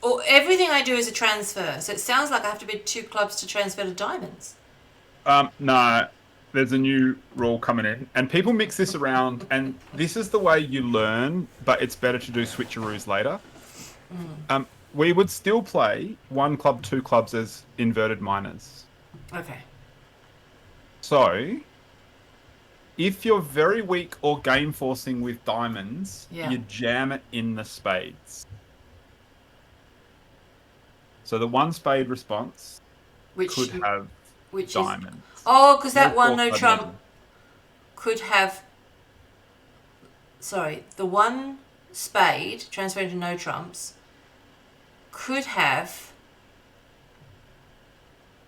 Or everything I do is a transfer, so it sounds like I have to bid 2 clubs to transfer to diamonds. No, there's a new rule coming in, and people mix this around, and this is the way you learn, but it's better to do switcheroos later. We would still play 1 club, 2 clubs as inverted minors. Okay. So, if you're very weak or game forcing with diamonds, Yeah. you jam it in the spades. So the 1 spade response Which could have which diamonds. is because that No one no four-card trump measure. could have. Sorry, the 1 spade transferring to no trumps could have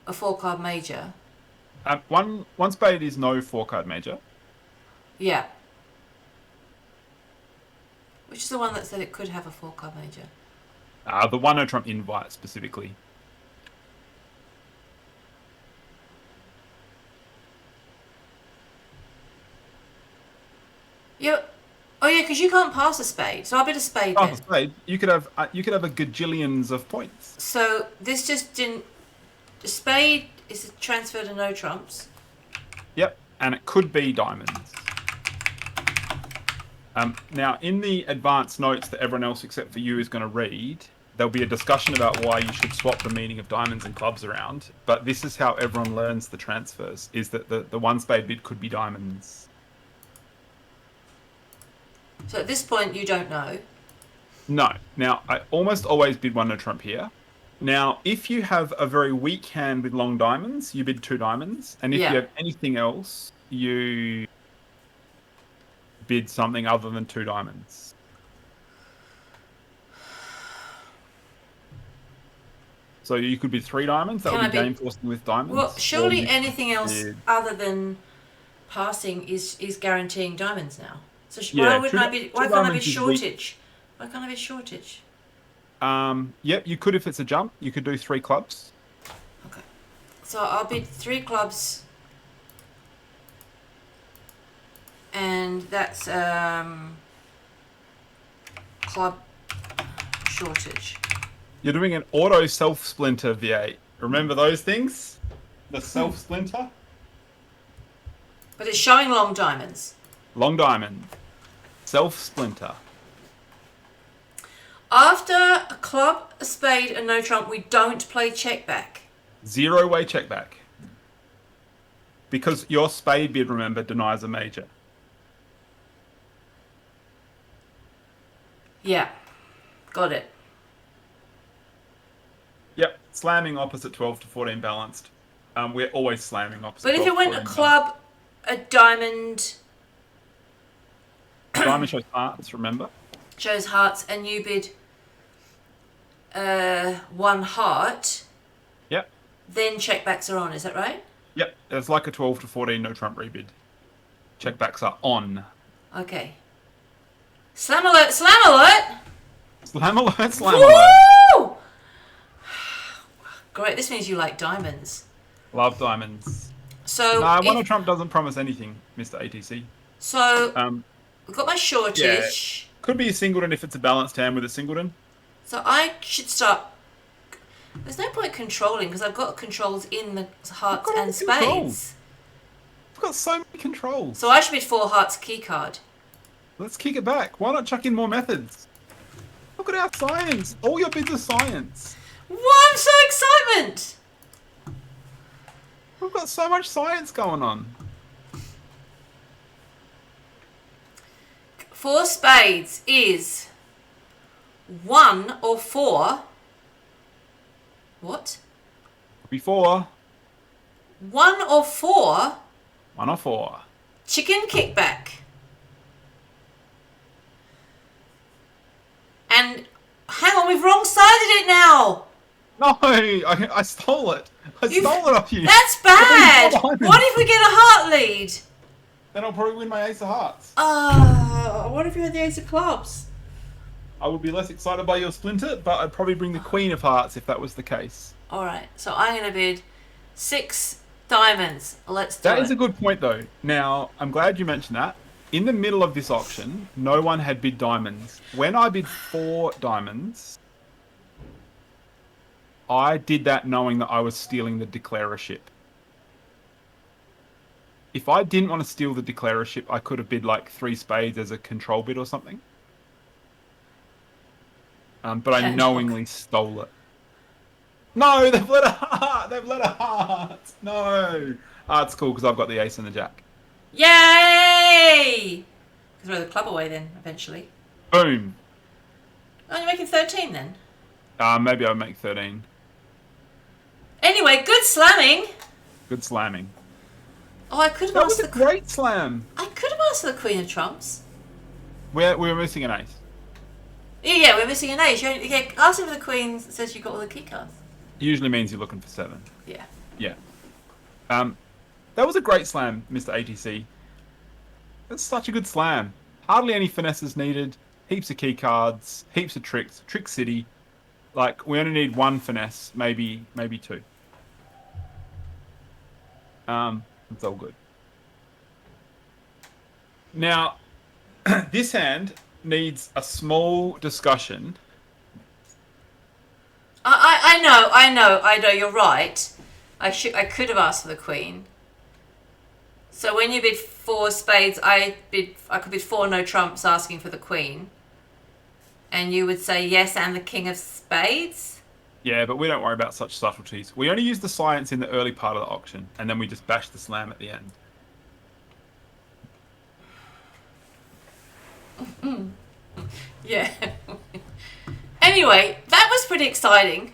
a 4-card major. One spade is no 4-card major. Yeah. Which is the one that said it could have a 4-card major? The 1 no trump invite specifically. Yeah. Oh yeah, because you can't pass a spade, so I'll bid a spade Oh, then. the spade. You could have a gajillions of points. So this just didn't. The spade is a transfer to no trumps. Yep, and it could be diamonds. Now, in the advanced notes that everyone else except for you is going to read, there'll be a discussion about why you should swap the meaning of diamonds and clubs around. But this is how everyone learns the transfers, is that the 1 spade bid could be diamonds. So at this point, you don't know. No. Now, I almost always bid 1 no trump here. Now, if you have a very weak hand with long diamonds, you bid 2 diamonds. And if Yeah. you have anything else, you bid something other than 2 diamonds. So you could bid 3 diamonds. That Can would I be bid- game forcing with diamonds. Well, surely Or you anything could else bid- other than passing is guaranteeing diamonds now. So Yeah, why wouldn't two I di- bid? two Why can't I bid diamonds is weak. shortage? Why can't I bid shortage? Yep, you could if it's a jump. You could do 3 clubs. Okay. So I'll bid 3 clubs. And that's club shortage. You're doing an auto self-splinter V8. Remember those things? The self-splinter? But it's showing long diamonds. Long diamond. Self-splinter. After a club, a spade, and no trump, we don't play check back. 0-way check back. Because your spade bid, remember, denies a major. Yeah, got it. Yep, slamming opposite 12 to 14 balanced. We're always slamming opposite But if 12 it to went a 14 club, a diamond, balanced. Diamond shows hearts, remember? shows hearts, and you bid one heart, Yep. then checkbacks are on, is that right? Yep, it's like a 12 to 14 no trump rebid. Checkbacks are on. Okay. Slam alert, slam alert! Slam alert, slam alert. Woo! Great, this means you like diamonds. Love diamonds. So, No, one of Trump doesn't promise anything, Mr. ATC. so Um, we've got my shortish. Could be a singleton if it's a balanced hand with a singleton. So I should start. There's no point controlling because I've got controls in the hearts got all and the controls. spades. We've got so many controls. So I should bid 4 hearts key card. Let's kick it back. Why not chuck in more methods? Look at our science. All your bids are science. What? I'm so excitement! We've got so much science going on. 4 spades is 1 or 4. What? Before, 1 or 4 1 or 4. chicken kickback. And hang on, we've wrong-sided it now. No, I stole it. I stole it off you. That's bad. Diamonds. What if we get a heart lead? Then I'll probably win my ace of hearts. What if you had the ace of clubs? I would be less excited by your splinter, but I'd probably bring the queen of hearts if that was the case. Alright, so I'm going to bid 6 diamonds. Let's do That it. is a good point, though. Now, I'm glad you mentioned that. In the middle of this auction, no one had bid diamonds. When I bid 4 diamonds, I did that knowing that I was stealing the declarership. If I didn't want to steal the declarership, I could have bid like 3 spades as a control bid or something. But I knowingly stole it. No, they've let a heart. They've let a heart. No. It's cool because I've got the ace and the jack. Yay! Throw the club away then, eventually. Boom. Oh, you're making 13 then? Maybe I'll make 13. Anyway, good slamming. Good slamming. Oh, I could have That was asked a great slam. I could have asked for the Queen of Trumps. We were missing an ace. Yeah, we're missing an ace. Asking for the Queen says you got all the key cards. Usually means you're looking for 7. Yeah. Yeah. That was a great slam, Mr. ATC. That's such a good slam. Hardly any finesses needed. Heaps of key cards. Heaps of tricks. Trick City. Like, we only need 1 finesse. Maybe 2. It's all good. Now, this hand needs a small discussion. I know. You're right. I could have asked for the Queen. So when you bid 4 spades, I could bid 4 no trumps asking for the Queen. And you would say yes and the King of Spades? Yeah, but we don't worry about such subtleties. We only use the science in the early part of the auction, and then we just bash the slam at the end. Yeah. Anyway, that was pretty exciting.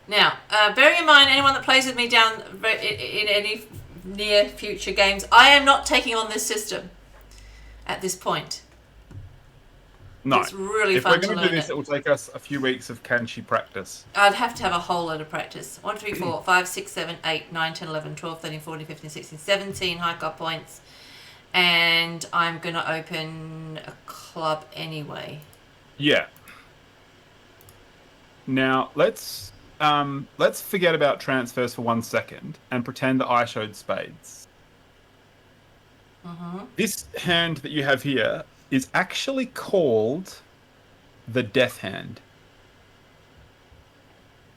Now, bearing in mind anyone that plays with me down in any near future games, I am not taking on this system at this point. No. It's really if fun we're to going to learn do this, it. it will take us a few weeks of Kanchi practice. I'd have to have a whole load of practice. 1, 2, 3, 4, 5, 6, 7, 8, 9, 10, 11, 12, 13, 14, 15, 16, 17 high card points. And I'm going to open a club anyway. Yeah. Now, let's forget about transfers for 1 second and pretend that I showed spades. This hand that you have here is actually called the Death Hand.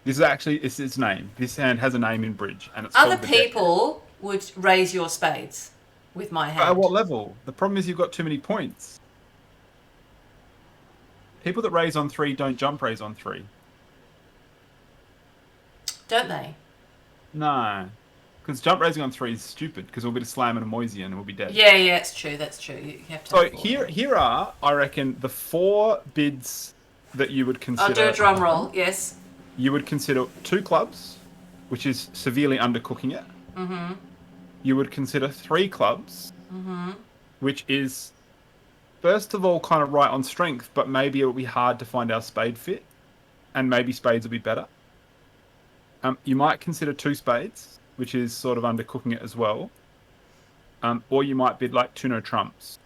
This is actually its name. This hand has a name in Bridge, and it's Other called the Death Hand. people would raise your spades with my hand. At what level? The problem is you've got too many points. People that raise on 3 don't jump raise on 3. Don't they? No. Because jump raising on 3 is stupid, because we'll be to slam and a Moisey and we'll be dead. Yeah, it's true. That's true. You have to. So have four. here are, I reckon, the 4 bids that you would consider. I'll do a drum roll. Yes. You would consider 2 clubs, which is severely undercooking it. Mm-hmm. You would consider 3 clubs, which is, first of all, kind of right on strength, but maybe it will be hard to find our spade fit, and maybe spades will be better. You might consider 2 spades, which is sort of undercooking it as well. Or you might bid like 2 no trumps,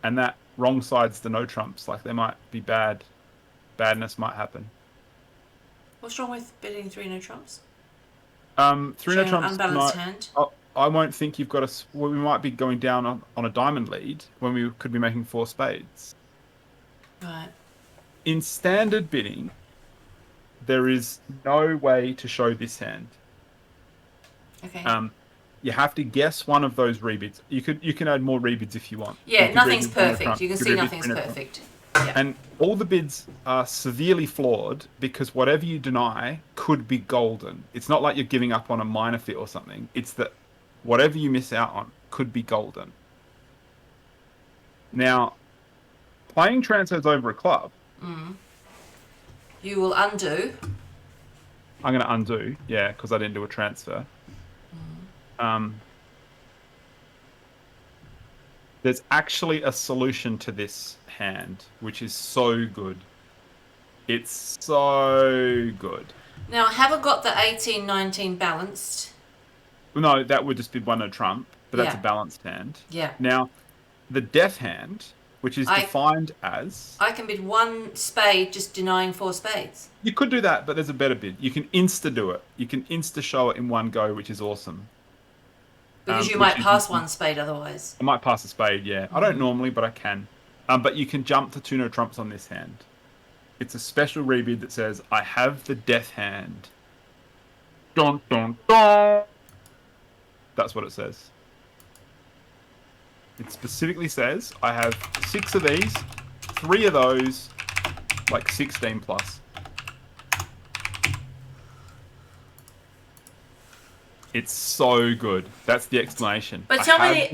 and that wrong side's the no trumps. Like, there might be badness might happen. What's wrong with bidding 3 no trumps? 3 no trumps. Unbalanced hand. I won't think you've got a. Well, we might be going down on a diamond lead when we could be making 4 spades. Right. In standard bidding, there is no way to show this hand. Okay. You have to guess one of those rebids. You can add more rebids if you want. Yeah, You nothing's could rebid perfect. Trump, You can could see rebid nothing's Trump. perfect. Yeah. And all the bids are severely flawed because whatever you deny could be golden. It's not like you're giving up on a minor fit or something. It's that whatever you miss out on could be golden. Now, playing transfers over a club. You will undo. I'm going to undo, yeah, because I didn't do a transfer. There's actually a solution to this hand, which is so good. It's so good. Now, I haven't got the 18-19 balanced. No, that would just be 1 no trump, but that's Yeah. a balanced hand. Yeah. Now, the death hand, which is defined as... I can bid 1 spade just denying 4 spades. You could do that, but there's a better bid. You can insta-do it. You can insta-show it in one go, which is awesome. Because you might pass 1 spade otherwise. I might pass a spade, yeah. I don't normally, but I can. But you can jump to 2 no trumps on this hand. It's a special rebid that says, I have the death hand. Dun, dun, dun. That's what it says. It specifically says, I have 6 of these, 3 of those, like 16 plus. It's so good. That's the explanation. But tell me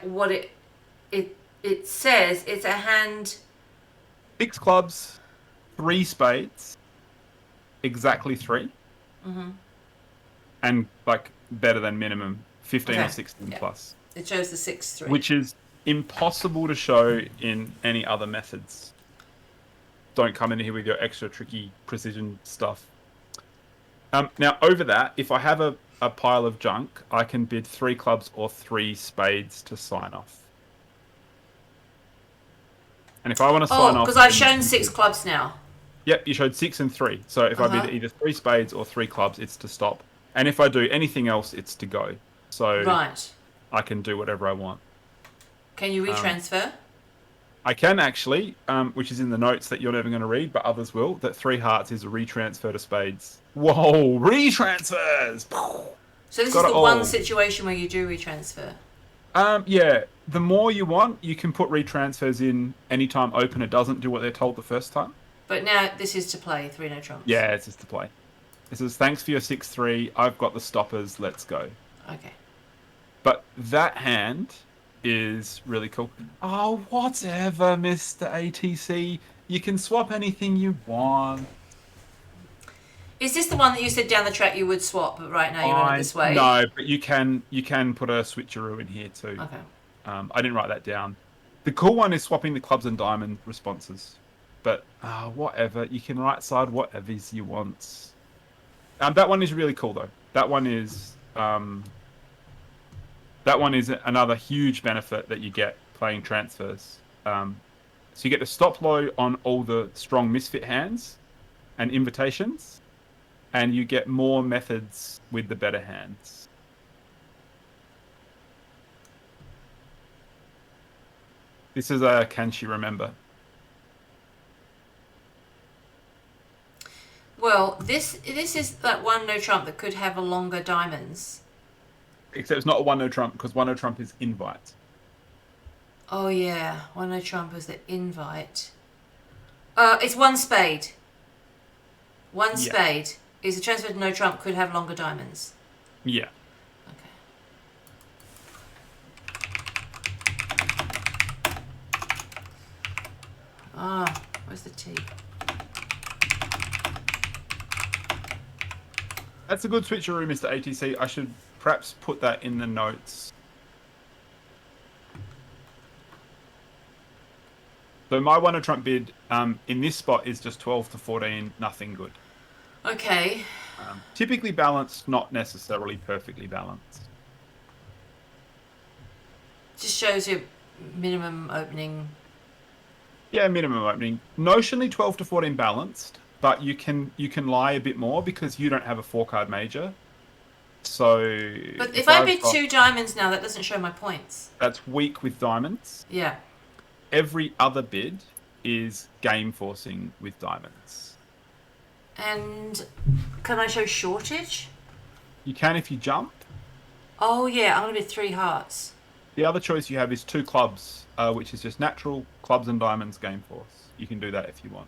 what it says. It's a hand. 6 clubs, 3 spades, exactly 3, and like better than minimum 15 or 16 plus. It shows the 6-3, which is impossible to show in any other methods. Don't come in here with your extra tricky precision stuff. Now, over that, if I have a pile of junk, I can bid 3 clubs or 3 spades to sign off. And if I want to sign off... because I've shown 6 clubs now. Yep, you showed 6 and 3. So if I bid either 3 spades or 3 clubs, it's to stop. And if I do anything else, it's to go. So right. I can do whatever I want. Can you retransfer? I can actually, which is in the notes that you're never going to read, but others will, that 3 hearts is a retransfer to spades. Whoa, retransfers! So this is the one situation where you do retransfer? Yeah. The more you want, you can put retransfers in anytime opener doesn't do what they're told the first time. But now this is to play 3 no trumps. Yeah, it's just to play. This is thanks for your 6-3. I've got the stoppers. Let's go. Okay. But that hand is really cool. Oh, whatever, Mr. ATC. You can swap anything you want. Is this the one that you said down the track you would swap, but right now you're running this way? No, but you can put a switcheroo in here too. Okay. I didn't write that down. The cool one is swapping the clubs and diamond responses. But whatever, you can right side whatever you want. That one is really cool though. That one is another huge benefit that you get playing transfers. So you get the stop low on all the strong misfit hands and invitations, and you get more methods with the better hands. This is a can she remember? Well, this is that 1 no trump that could have a longer diamonds. Except it's not a 1 no trump because 1 no trump is invite. Oh yeah, 1 no trump is the invite. It's 1 spade. 1 spade. Is a transfer to no trump could have longer diamonds. Yeah. Okay. Ah, where's the T? That's a good switcheroo, Mr. ATC. I should perhaps put that in the notes. So my one a trump bid in this spot is just 12 to 14, nothing good. Okay. Typically balanced, not necessarily perfectly balanced. Just shows you minimum opening. Yeah, minimum opening. Notionally 12 to 14 balanced, but you can lie a bit more because you don't have a 4-card major. So But if I bid 2 diamonds now, that doesn't show my points. That's weak with diamonds. Yeah. Every other bid is game forcing with diamonds. And can I show shortage? You can if you jump. Oh yeah, I'm gonna bid 3 hearts. The other choice you have is 2 clubs, which is just natural clubs and diamonds game force. You can do that if you want.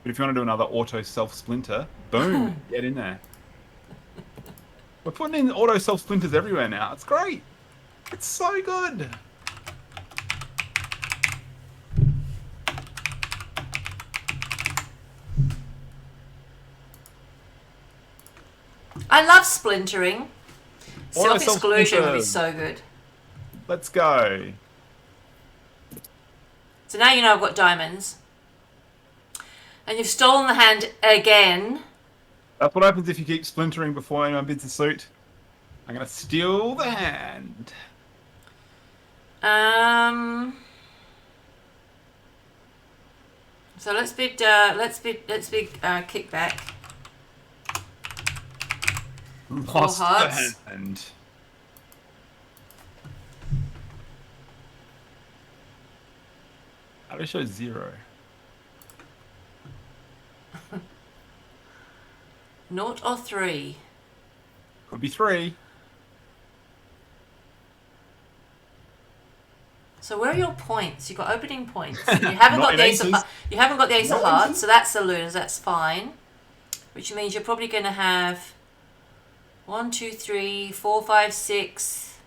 But if you want to do another auto self splinter, boom, get in there. We're putting in auto self splinters everywhere now. It's great. It's so good. I love splintering. Auto Self-exclusion would be self-splinter. so good. Let's go. So now you know I've got diamonds. And you've stolen the hand again. That's what happens if you keep splintering before anyone bids a suit. I'm going to steal the hand. So let's bid kickback. Lost the hearts. hand. How do I show 0? 0 or 3. Could be 3. So where are your points? You've got opening points. You haven't Not got the in ace of aces. you haven't got the ace of Not hearts, aces. so that's the lunars. That's fine. Which means you're probably going to have 1, 2, 3, 4, 5, 6.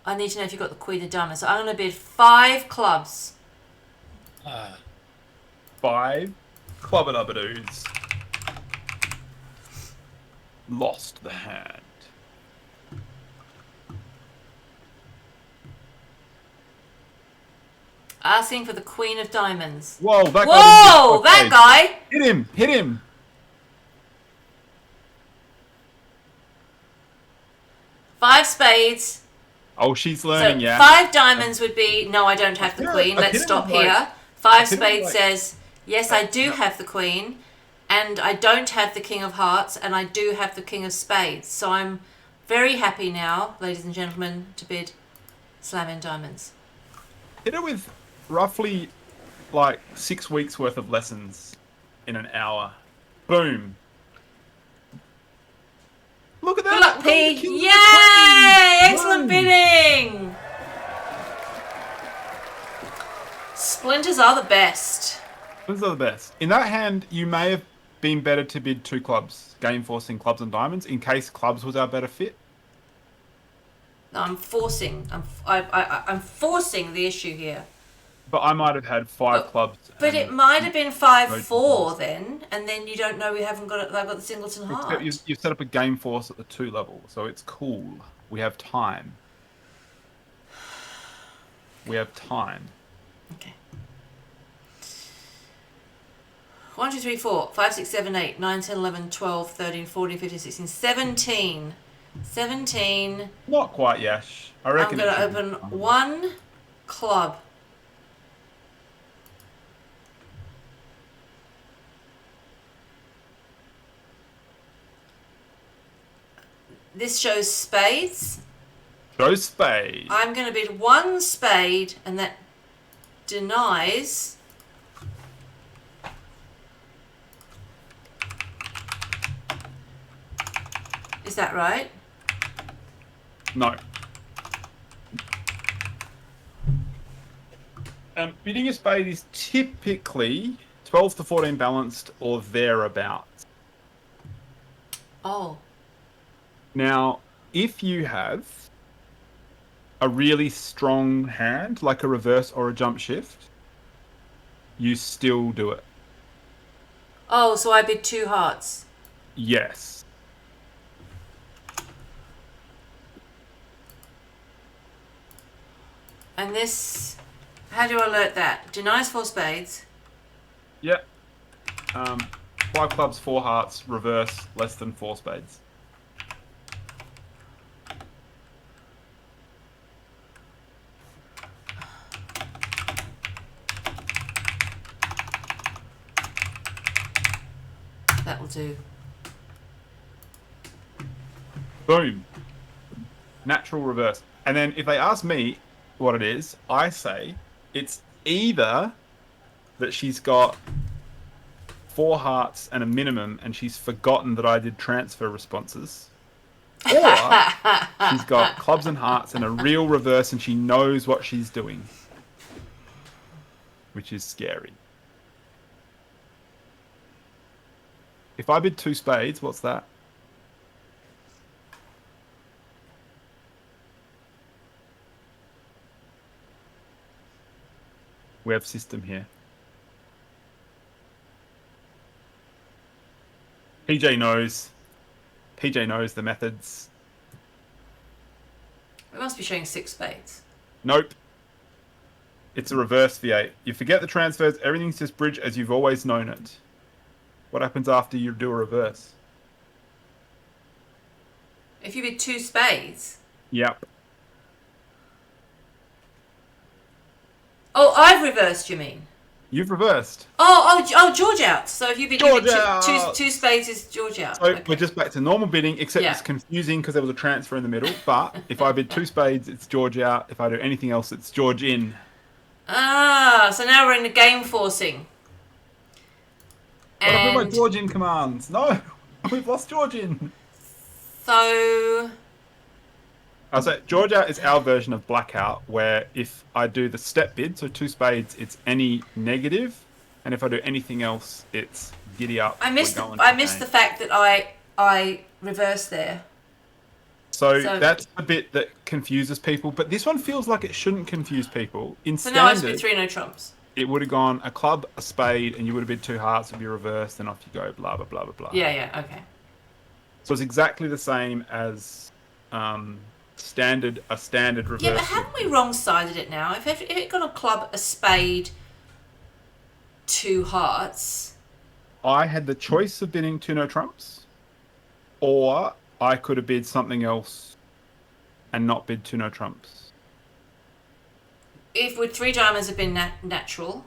I need to know if you've got the queen of diamonds. So I'm going to bid 5 clubs. 5 clubber-dubber-doos. Lost the hand. Asking for the queen of diamonds. Whoa, that guy. Whoa, that guy. Hit him, hit him. Five spades. Oh, she's So learning, yeah. 5 diamonds would be, no, I don't have the Yeah, queen. I've Let's hit him stop with, like- here. 5 hit him with, spades like- says, yes, I do have the queen. And I don't have the king of hearts. And I do have the king of spades. So I'm very happy now, ladies and gentlemen, to bid slam in diamonds. Hit her with roughly like 6 weeks worth of lessons in an hour. Boom. Look at that. Good luck, Look P. at the king of the Yay! queen. Excellent Boom. bidding. Splinters are the best. Those are the best. In that hand, you may have been better to bid 2 clubs, game forcing clubs and diamonds, in case clubs was our better fit. No, I'm forcing. I'm forcing the issue here. But I might have had 5 clubs. But and- it might have been 5-4 Right. then, and then you don't know we haven't got it. They've got the singleton heart. Except you've set up a game force at the 2 level, so it's cool. We have time. We have time. Okay. 1, 2, 3, 4, 5, 6, 7, 8, 9, 10, 11, 12, 13, 14, 15, 16, 17. 17. Not quite, Yash. I I'm reckon. going it to should be open fine. 1 club. This shows spades. Show spade. I'm going to bid 1 spade, and that denies. Is that right? No. Bidding a spade is typically 12 to 14 balanced or thereabouts. Oh. Now, if you have a really strong hand, like a reverse or a jump shift, you still do it. Oh, so I bid 2 hearts. Yes. And this, how do I alert that? Denies 4 spades. Yep. 5 clubs, 4 hearts, reverse, less than 4 spades. That will do. Boom. Natural reverse. And then if they ask me what it is, I say it's either that she's got 4 hearts and a minimum and she's forgotten that I did transfer responses, or she's got clubs and hearts and a real reverse and she knows what she's doing, which is scary. If I bid 2 spades, what's that? We have system here. PJ knows. PJ knows the methods. We must be showing 6 spades. Nope. It's a reverse V8. You forget the transfers, everything's just bridge as you've always known it. What happens after you do a reverse? If you bid 2 spades. Yep. Oh, I've reversed, you mean? You've reversed. Oh, George out. So if you bid George two, out. two spades is George out. So Okay. we're just back to normal bidding, except Yeah. it's confusing because there was a transfer in the middle. But if I bid 2 spades, it's George out. If I do anything else, it's George in. Ah, so now we're in the game forcing. What happened with And my George in commands? No, we've lost George in. so I say George out is our version of blackout, where if I do the step bid, so 2 spades, it's any negative, and if I do anything else, it's giddy up. I missed we're going the fact that I reversed there. So So- that's a bit that confuses people, but this one feels like it shouldn't confuse people. In So now I've standard, bid 3 no trumps. it would have gone a club, a spade, and you would have bid 2 hearts, would be reversed, and off you go, blah, blah, blah, blah, blah. Yeah, okay. So it's exactly the same as a standard reverse. Yeah, but haven't we wrong-sided it now? If it got a club, a spade, 2 hearts. I had the choice of bidding 2 no trumps, or I could have bid something else and not bid 2 no trumps. If with 3 diamonds had been natural.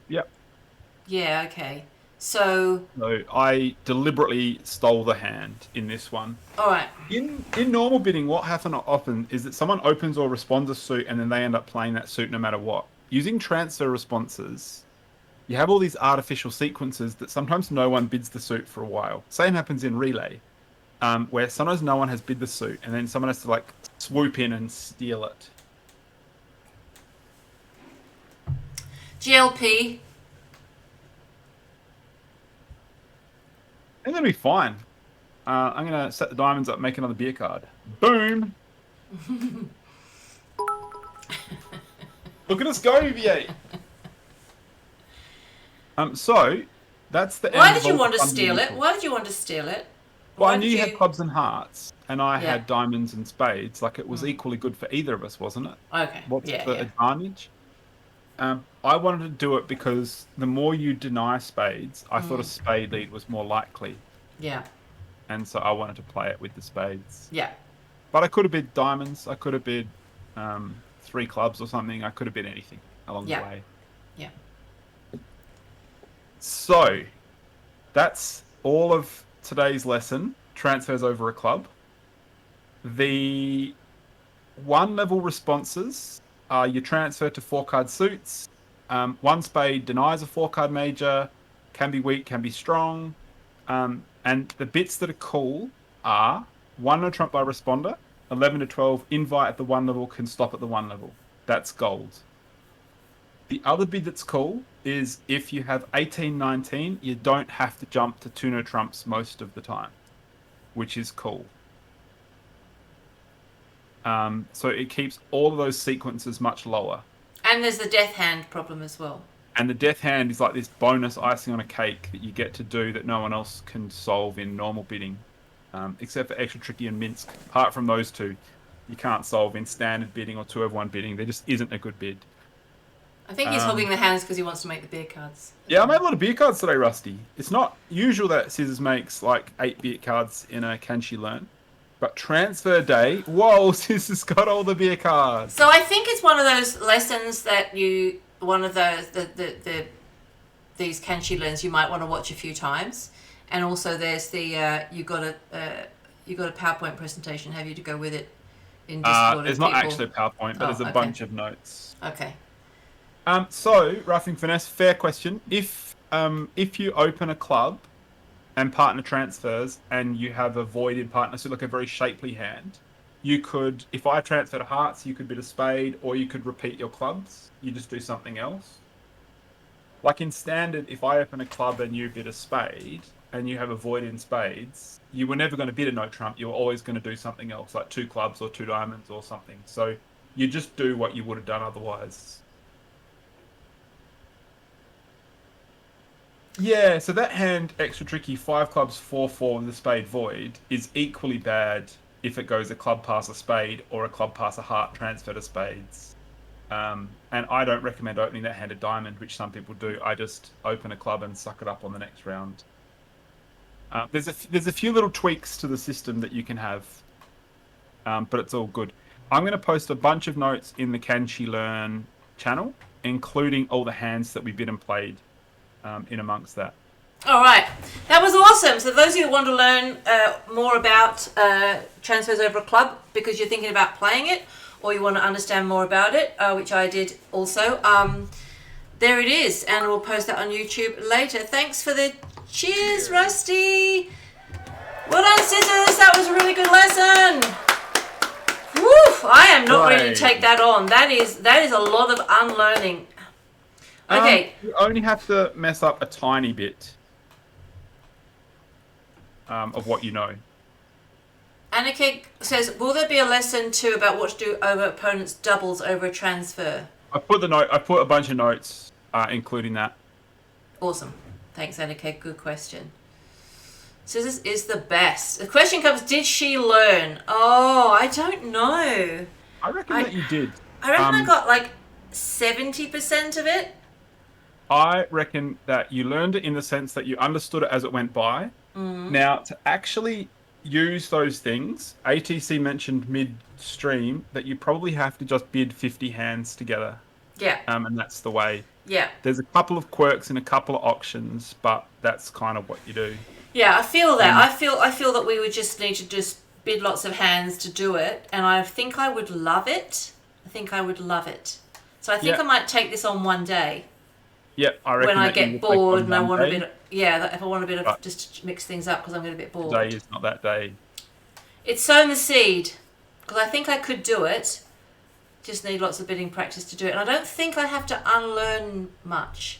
Yep. Yeah, okay. So, So I deliberately stole the hand in this one. all right. In normal bidding, what happens often is that someone opens or responds a suit and then they end up playing that suit no matter what. Using transfer responses, you have all these artificial sequences that sometimes no one bids the suit for a while. Same happens in relay, where sometimes no one has bid the suit and then someone has to like swoop in and steal it. GLP. And then be fine. I'm going to set the diamonds up, make another beer card. Boom! Look at us go, V8! So, that's the Why end did of you all want the to steal it? fundamentals. Why did you want to steal it? Well, Why I knew did you had clubs and hearts, and I Yeah. had diamonds and spades. Like, it was equally good for either of us, wasn't it? Okay. What's yeah, the yeah. advantage? I wanted to do it because the more you deny spades, I thought a spade lead was more likely. Yeah. And so I wanted to play it with the spades. Yeah. But I could have bid diamonds. I could have bid 3 clubs or something. I could have bid anything along Yeah. the way. Yeah. So, that's all of today's lesson. Transfers over a club. The 1-level responses are your transfer to 4-card suits. 1 spade denies a 4-card major. Can be weak, can be strong. And the bits that are cool are 1 no trump by responder. 11 to 12 invite at the 1 level, can stop at the 1 level. That's gold. The other bit that's cool is if you have 18-19, you don't have to jump to 2 no trumps most of the time. which is cool. So it keeps all of those sequences much lower. And there's the death hand problem as well. And the death hand is like this bonus icing on a cake that you get to do that no one else can solve in normal bidding, except for Extra Tricky and Minsk. Apart from those two, you can't solve in standard bidding or 2-of-1 bidding. There just isn't a good bid. I think he's hogging the hands because he wants to make the beer cards. Yeah, I made a lot of beer cards today, Rusty. It's not usual that Scissors makes like 8 beer cards in a Can She Learn? But transfer day, whoa, Scissors got all the beer cards. So I think it's one of those lessons that these Can She Learns you might want to watch a few times. And also there's the, you got a PowerPoint presentation, have you, to go with it in Discord? There's not actually a PowerPoint, but there's a bunch of notes. Okay. So, Roughing Finesse, fair question. If you open a club and partner transfers and you have a voided partner, so like a very shapely hand, you could, if I transferred hearts, you could bid a spade, or you could repeat your clubs. You just do something else. Like in standard, if I open a club and you bid a spade and you have a void in spades, you were never going to bid a no trump. You were always going to do something else, like 2 clubs or 2 diamonds or something. So you just do what you would have done otherwise. Yeah, so that hand, Extra Tricky, 5 clubs, 4-4 with a spade void, is equally bad if it goes a club pass a spade or a club pass a heart transfer to spades. And I don't recommend opening that hand a diamond, which some people do. I just open a club and suck it up on the next round. There's a few little tweaks to the system that you can have, but it's all good. I'm going to post a bunch of notes in the Can She Learn channel, including all the hands that we bid and played in amongst that. All right, that was awesome. So those of you who want to learn more about transfers over a club because you're thinking about playing it, or you want to understand more about it, which I did also, there it is, and we'll post that on YouTube later. Thanks for the cheers, Rusty. Well done, Scissors. That was a really good lesson. Woo! I am not ready to take that on. That is a lot of unlearning. Okay. You only have to mess up a tiny bit of what you know. Annika says, will there be a lesson too about what to do over opponent's doubles over a transfer? I put a bunch of notes, including that. Awesome. Thanks, Annika. Good question. Scissors is the best. The question comes, did she learn? Oh, I don't know. I reckon that you did. I reckon I got like 70% of it. I reckon that you learned it in the sense that you understood it as it went by. Now, to actually use those things, ATC mentioned mid-stream that you probably have to just bid 50 hands together. Yeah. And that's the way. Yeah. There's a couple of quirks in a couple of auctions, but that's kind of what you do. Yeah, I feel that. I feel that we would just need to just bid lots of hands to do it, and I think I would love it. So I think I might take this on one day. Yep, I reckon when I get bored and I want a bit of, if I want a bit of just to mix things up because I'm getting a bit bored. Today is not that day. It's sowing the seed because I think I could do it. Just need lots of bidding practice to do it, and I don't think I have to unlearn much.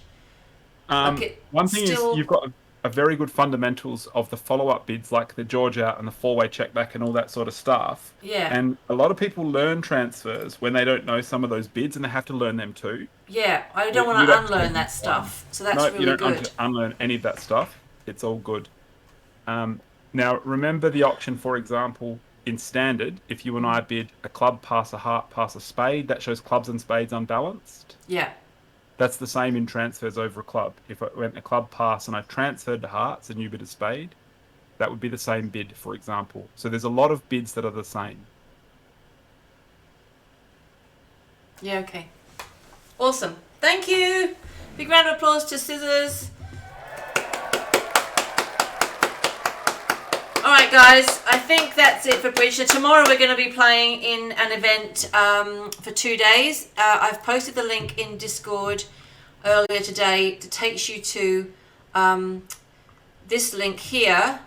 One thing is you've got a very good fundamentals of the follow-up bids, like the George out and the 4-way check back and all that sort of stuff. Yeah. And a lot of people learn transfers when they don't know some of those bids, and they have to learn them too. Yeah, I don't want to unlearn that stuff. So that's really good. No, you don't have to unlearn any of that stuff. It's all good. Now, remember the auction, for example, in standard, if you and I bid a club pass a heart pass a spade, that shows clubs and spades unbalanced. Yeah. That's the same in transfers over a club. If I went a club pass and I transferred to hearts and you bid a spade, that would be the same bid, for example. So there's a lot of bids that are the same. Yeah, okay. Awesome. Thank you. Big round of applause to Scissors. All right, guys. I think that's it for Bridge. So tomorrow we're going to be playing in an event for 2 days. I've posted the link in Discord earlier today. It takes you to this link here.